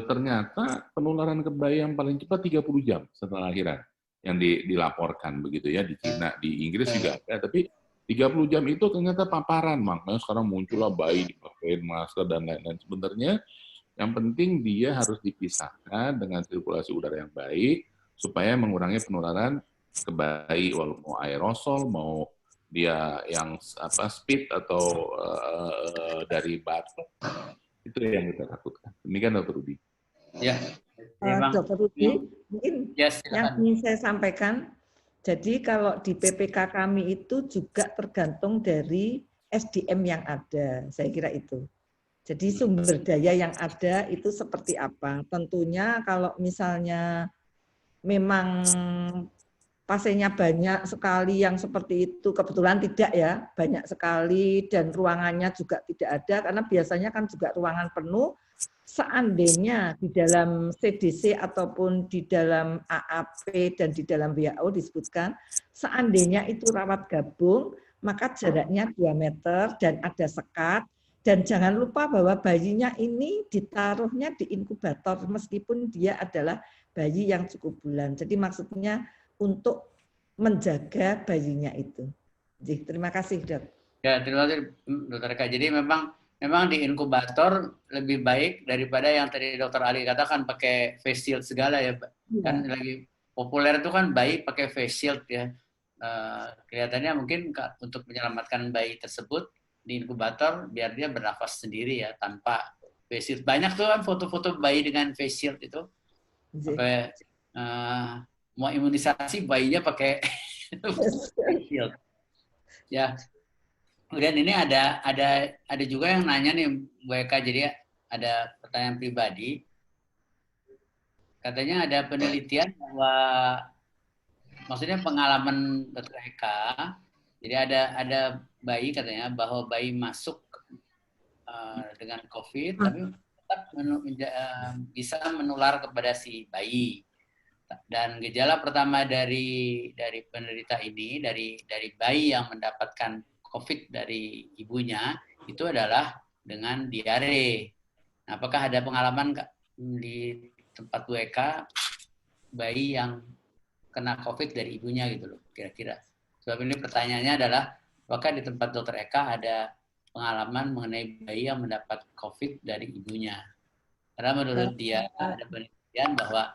ternyata penularan ke bayi yang paling cepat 30 jam setelah lahiran yang dilaporkan begitu ya, di Cina, di Inggris juga ada, tapi 30 jam itu ternyata paparan, makanya sekarang muncullah bayi dipakai masker dan lain-lain. Sebenarnya yang penting dia harus dipisahkan dengan sirkulasi udara yang baik supaya mengurangi penularan ke bayi, walaupun mau aerosol, mau dia yang speed atau dari batuk, itu yang kita takutkan. Demikian Dr. Rudi. Ya, memang. Dr. Rudi, mungkin Yes, yang ingin saya sampaikan, jadi kalau di PPK kami itu juga tergantung dari SDM yang ada, saya kira itu. Jadi sumber daya yang ada itu seperti apa. Tentunya kalau misalnya memang pasiennya banyak sekali yang seperti itu, kebetulan tidak ya, banyak sekali dan ruangannya juga tidak ada, karena biasanya kan juga ruangan penuh. Seandainya di dalam CDC ataupun di dalam AAP dan di dalam WHO disebutkan, seandainya itu rawat gabung, maka jaraknya 2 meter dan ada sekat, dan jangan lupa bahwa bayinya ini ditaruhnya di inkubator meskipun dia adalah bayi yang cukup bulan. Jadi maksudnya untuk menjaga bayinya itu. Jadi, terima kasih, Dok. Ya, terima kasih, Dr. Eka. Jadi memang di inkubator lebih baik daripada yang tadi Dr. Ali katakan pakai face shield segala ya. Kan lagi populer itu kan bayi pakai face shield ya. Kelihatannya mungkin untuk menyelamatkan bayi tersebut di inkubator biar dia bernafas sendiri ya tanpa face shield. Banyak tuh kan foto-foto bayi dengan face shield itu. Sampai mau imunisasi bayinya pakai face shield. Ya. Kemudian ini ada juga yang nanya nih Bu Eka, jadi ada pertanyaan pribadi. Katanya ada penelitian bahwa maksudnya pengalaman Dr. Eka, jadi ada bayi katanya bahwa bayi masuk dengan COVID tapi tetap bisa menular kepada si bayi. Dan gejala pertama dari penderita ini dari bayi yang mendapatkan COVID dari ibunya itu adalah dengan diare. Nah, apakah ada pengalaman di tempat WK bayi yang kena COVID dari ibunya gitu loh, kira-kira? Sebab ini pertanyaannya adalah apakah di tempat Dr. Eka ada pengalaman mengenai bayi yang mendapat COVID dari ibunya? Karena menurut dia ada penelitian bahwa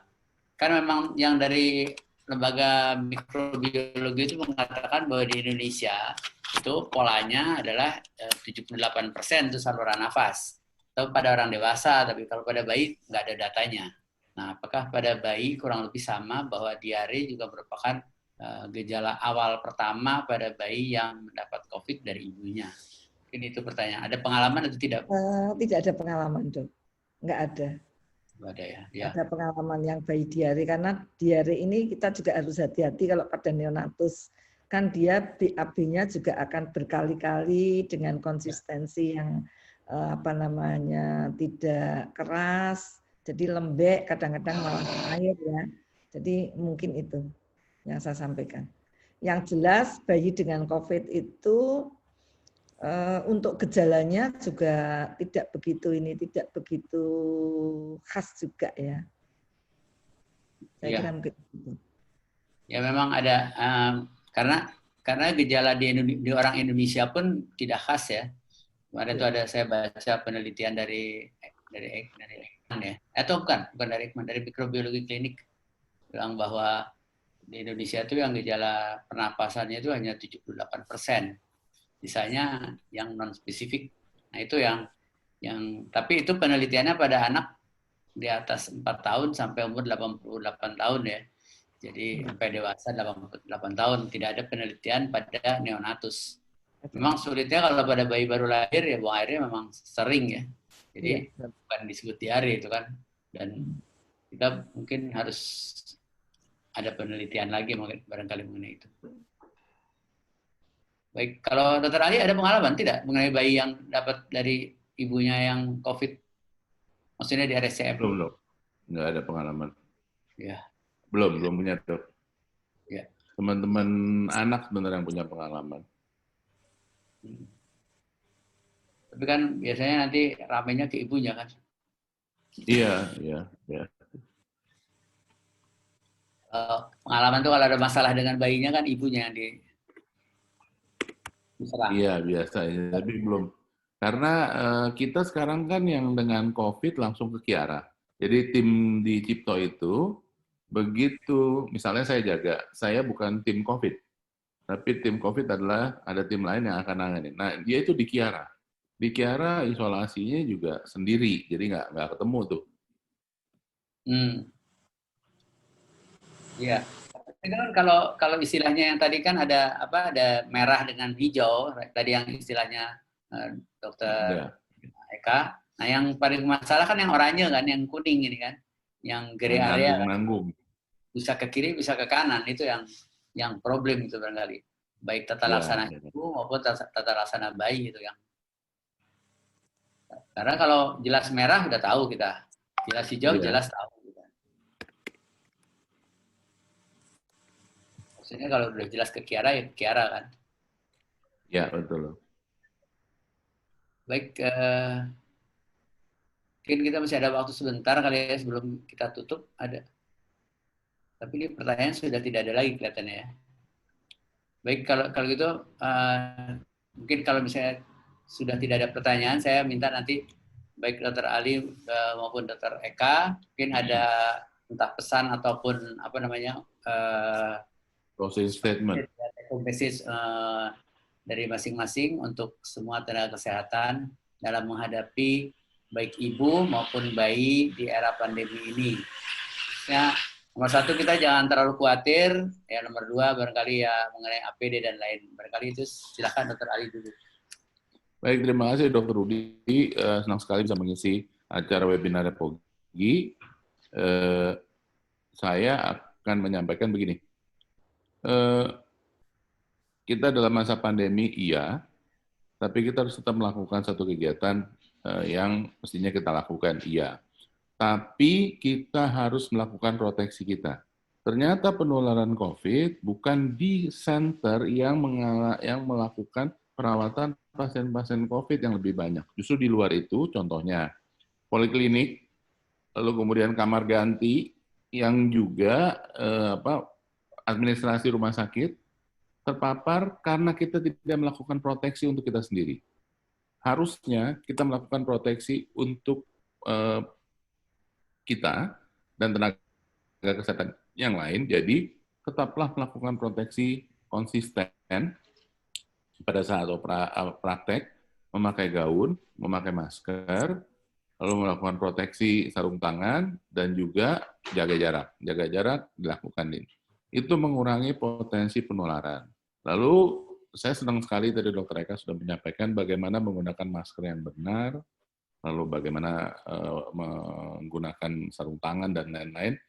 kan memang yang dari lembaga mikrobiologi itu mengatakan bahwa di Indonesia itu polanya adalah 78% itu saluran nafas. Atau pada orang dewasa, tapi kalau pada bayi nggak ada datanya. Nah, apakah pada bayi kurang lebih sama bahwa diare juga merupakan gejala awal pertama pada bayi yang mendapat COVID dari ibunya? Mungkin itu pertanyaan. Ada pengalaman atau tidak? Tidak ada pengalaman, Dok. Nggak ada. Ada ya. Ya. Ada pengalaman yang bayi diare, karena diare ini kita juga harus hati-hati kalau pada neonatus. Kan dia BAB-nya juga akan berkali-kali dengan konsistensi yang tidak keras, jadi lembek, kadang-kadang malah air ya. Jadi mungkin itu yang saya sampaikan. Yang jelas bayi dengan COVID itu untuk gejalanya juga tidak begitu khas juga ya. Saya kira mungkin itu. Ya memang ada karena gejala di orang Indonesia pun tidak khas ya. Kemarin itu ada saya baca penelitian dari Ekman ya. Atau bukan dari Ekman, dari mikrobiologi klinik bilang bahwa di Indonesia itu yang gejala pernapasannya itu hanya 78%. Sisanya yang non spesifik. Nah, itu yang tapi itu penelitiannya pada anak di atas 4 tahun sampai umur 88 tahun ya. Jadi sampai dewasa 88 tahun, tidak ada penelitian pada neonatus. Memang sulitnya kalau pada bayi baru lahir ya buang airnya memang sering ya. Jadi bukan disebut diare itu kan. Dan kita mungkin harus ada penelitian lagi mungkin barangkali mengenai itu. Baik, kalau Dr. Ali ada pengalaman tidak mengenai bayi yang dapat dari ibunya yang COVID? Maksudnya di RSCM? Belum. Nggak ada pengalaman. Ya. Belum punya, Dok. Ya. Teman-teman anak sebenarnya yang punya pengalaman. Tapi kan biasanya nanti ramainya ke ibunya kan? Iya. Pengalaman tuh kalau ada masalah dengan bayinya kan ibunya yang diserang. Iya, biasa. Tapi belum. Karena kita sekarang kan yang dengan COVID langsung ke Kiara. Jadi tim di Cipto itu, begitu, misalnya saya bukan tim COVID. Tapi tim COVID adalah ada tim lain yang akan nanganin. Nah, dia itu di Kiara. Di Kiara isolasinya juga sendiri, jadi nggak ketemu tuh. Iya. Kan kalau istilahnya yang tadi kan ada merah dengan hijau, tadi yang istilahnya Dokter Eka. Nah, yang paling masalah kan yang oranye kan, yang kuning ini kan, yang gray area. Nanggung. Bisa ke kiri, bisa ke kanan, itu yang problem itu barangkali. Baik tata laksana ibu maupun tata laksana bayi itu yang. Karena kalau jelas merah udah tahu kita, jelas hijau jelas tahu. Maksudnya kalau udah jelas ke Kiara, ya ke Kiara kan. Ya, betul. Baik, mungkin kita masih ada waktu sebentar kali ya sebelum kita tutup. Ada. Tapi ini pertanyaan sudah tidak ada lagi kelihatannya ya. Baik, kalau gitu, mungkin kalau misalnya sudah tidak ada pertanyaan, saya minta nanti baik Dr. Ali maupun Dr. Eka, mungkin ada entah pesan ataupun closing statement dari masing-masing untuk semua tenaga kesehatan dalam menghadapi baik ibu maupun bayi di era pandemi ini. Ya, nomor satu, kita jangan terlalu khawatir. Ya, nomor dua, barangkali ya mengenai APD dan lain. Barangkali itu silakan Dr. Ali dulu. Baik, terima kasih Dr. Rudi. Senang sekali bisa mengisi acara webinar POGI. Saya akan menyampaikan begini. Kita dalam masa pandemi, iya, tapi kita harus tetap melakukan satu kegiatan yang mestinya kita lakukan, iya. Tapi kita harus melakukan proteksi kita. Ternyata penularan COVID bukan di center yang melakukan perawatan pasien-pasien COVID yang lebih banyak. Justru di luar itu, contohnya poliklinik, lalu kemudian kamar ganti, yang juga administrasi rumah sakit terpapar karena kita tidak melakukan proteksi untuk kita sendiri. Harusnya kita melakukan proteksi untuk kita dan tenaga kesehatan yang lain, jadi tetaplah melakukan proteksi konsisten pada saat praktek, memakai gaun, memakai masker, lalu melakukan proteksi sarung tangan, dan juga jaga jarak. Jaga jarak dilakukan ini. Itu mengurangi potensi penularan. Lalu saya senang sekali tadi Dr. Eka sudah menyampaikan bagaimana menggunakan masker yang benar, lalu bagaimana menggunakan sarung tangan dan lain-lain.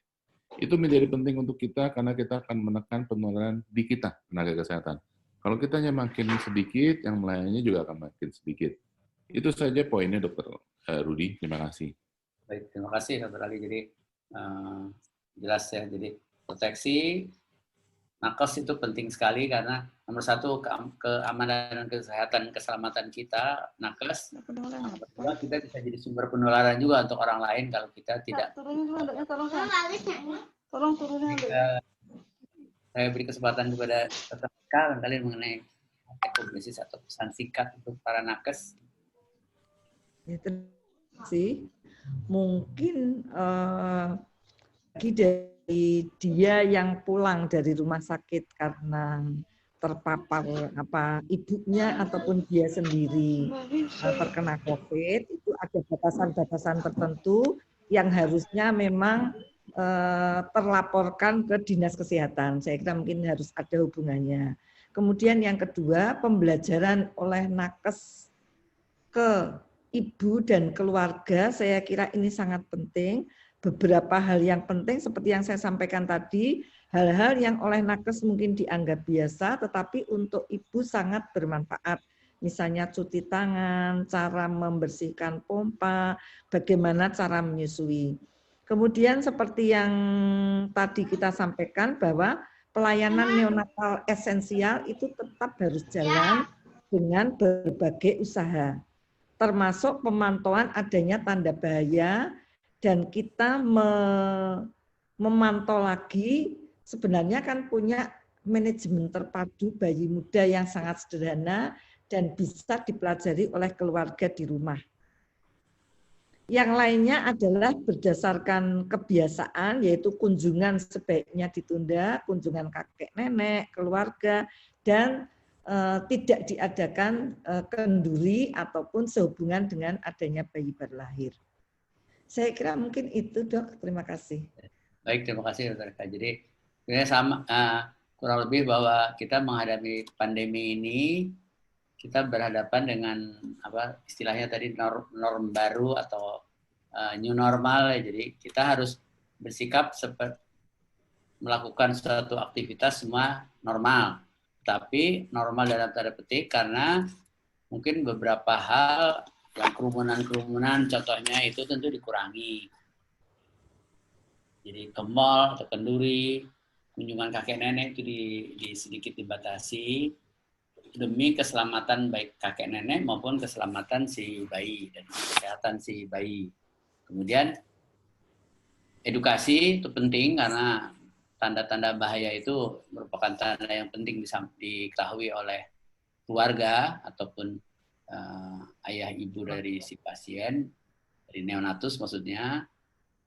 Itu menjadi penting untuk kita karena kita akan menekan penularan di kita, tenaga kesehatan. Kalau kita hanya makin sedikit, yang melayaninya juga akan makin sedikit. Itu saja poinnya, Dr. Rudi. Terima kasih. Baik, terima kasih Dr. Ali. Jadi jelas ya. Jadi proteksi nakes itu penting sekali karena nomor satu keamanan dan kesehatan keselamatan kita nakes. Nomor dua, kita bisa jadi sumber penularan juga untuk orang lain kalau kita tidak. Tolong turunin. Saya beri kesempatan kepada Dr. Eka barangkali mengenai rekomendasi atau pesan singkat untuk para nakes. Ya, sih mungkin bagi dari dia yang pulang dari rumah sakit karena terpapar ibunya ataupun dia sendiri terkena COVID, itu ada batasan-batasan tertentu yang harusnya memang terlaporkan ke dinas kesehatan. Saya kira mungkin harus ada hubungannya. Kemudian yang kedua, pembelajaran oleh nakes ke ibu dan keluarga, saya kira ini sangat penting. Beberapa hal yang penting seperti yang saya sampaikan tadi, hal-hal yang oleh nakes mungkin dianggap biasa, tetapi untuk ibu sangat bermanfaat. Misalnya cuci tangan, cara membersihkan pompa, bagaimana cara menyusui. Kemudian seperti yang tadi kita sampaikan bahwa pelayanan neonatal esensial itu tetap harus jalan dengan berbagai usaha, termasuk pemantauan adanya tanda bahaya, dan kita memantau lagi, sebenarnya kan punya manajemen terpadu bayi muda yang sangat sederhana dan bisa dipelajari oleh keluarga di rumah. Yang lainnya adalah berdasarkan kebiasaan, yaitu kunjungan sebaiknya ditunda, kunjungan kakek nenek, keluarga, dan tidak diadakan kenduri ataupun sehubungan dengan adanya bayi baru lahir. Saya kira mungkin itu, Dok. Terima kasih. Baik, terima kasih Dr. Eka. Jadi sebenarnya sama kurang lebih bahwa kita menghadapi pandemi ini, kita berhadapan dengan apa istilahnya tadi norm baru atau new normal. Jadi kita harus bersikap seperti melakukan suatu aktivitas semua normal. Tapi normal dalam tanda petik karena mungkin beberapa hal yang kerumunan-kerumunan contohnya itu tentu dikurangi. Jadi ke mall atau kenduri, kunjungan kakek nenek itu di sedikit dibatasi demi keselamatan baik kakek nenek maupun keselamatan si bayi dan kesehatan si bayi. Kemudian edukasi itu penting karena tanda-tanda bahaya itu merupakan tanda yang penting diketahui oleh keluarga ataupun ayah ibu dari si pasien, dari neonatus maksudnya.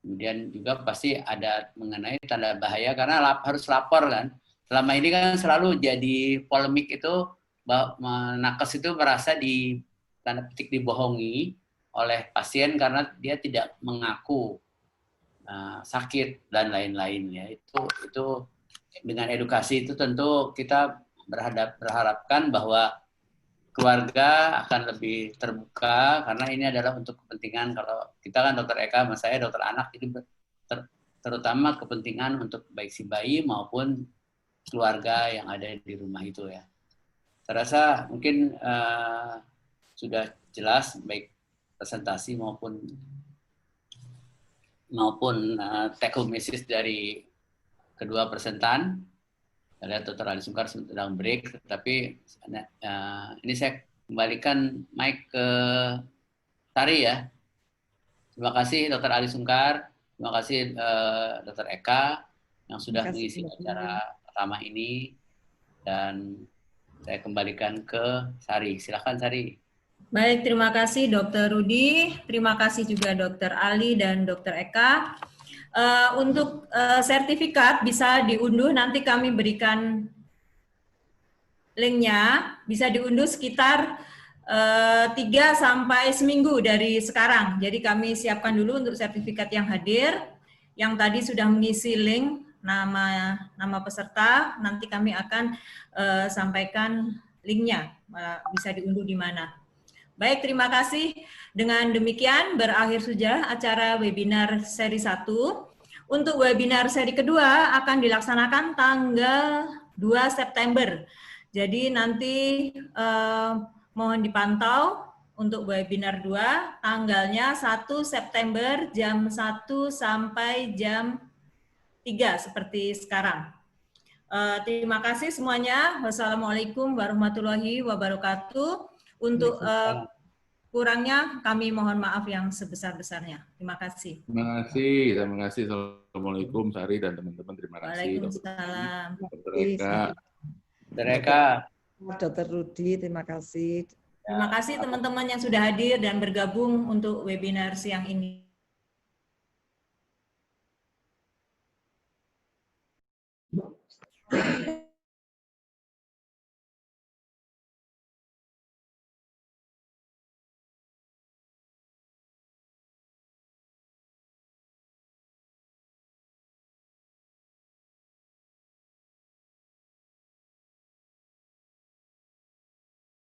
Kemudian juga pasti ada mengenai tanda bahaya karena harus lapor kan. Selama ini kan selalu jadi polemik itu nakes itu merasa tanda petik dibohongi oleh pasien karena dia tidak mengaku sakit dan lain-lainnya. Itu dengan edukasi itu tentu kita berharapkan bahwa keluarga akan lebih terbuka karena ini adalah untuk kepentingan, kalau kita kan Dokter Eka, mas saya dokter anak, jadi terutama kepentingan untuk baik si bayi maupun keluarga yang ada di rumah itu ya. Saya rasa mungkin sudah jelas baik presentasi maupun take home message dari kedua presentan. Saya lihat Dr. Ali Sungkar sedang break, tapi ini saya kembalikan mic ke Sari ya. Terima kasih Dr. Ali Sungkar, terima kasih Dr. Eka yang sudah mengisi acara pertama ini, dan saya kembalikan ke Sari. Silakan Sari. Baik, terima kasih Dr. Rudi, terima kasih juga Dr. Ali dan Dr. Eka. Untuk sertifikat bisa diunduh, nanti kami berikan linknya, bisa diunduh sekitar 3 sampai seminggu dari sekarang. Jadi kami siapkan dulu untuk sertifikat yang hadir, yang tadi sudah mengisi link nama peserta, nanti kami akan sampaikan linknya, bisa diunduh di mana. Baik, terima kasih. Dengan demikian berakhir sudah acara webinar seri 1. Untuk webinar seri kedua akan dilaksanakan tanggal 2 September. Jadi nanti mohon dipantau untuk webinar 2, tanggalnya 1 September jam 1 sampai jam 3 seperti sekarang. Terima kasih semuanya. Wassalamualaikum warahmatullahi wabarakatuh. Untuk kurangnya kami mohon maaf yang sebesar-besarnya. Terima kasih. Terima kasih. Assalamualaikum Sari dan teman-teman. Terima kasih. Waalaikumsalam. Dr. Eka. Dr. Eka. Dr. Rudi, terima kasih. Terima kasih teman-teman yang sudah hadir dan bergabung untuk webinar siang ini.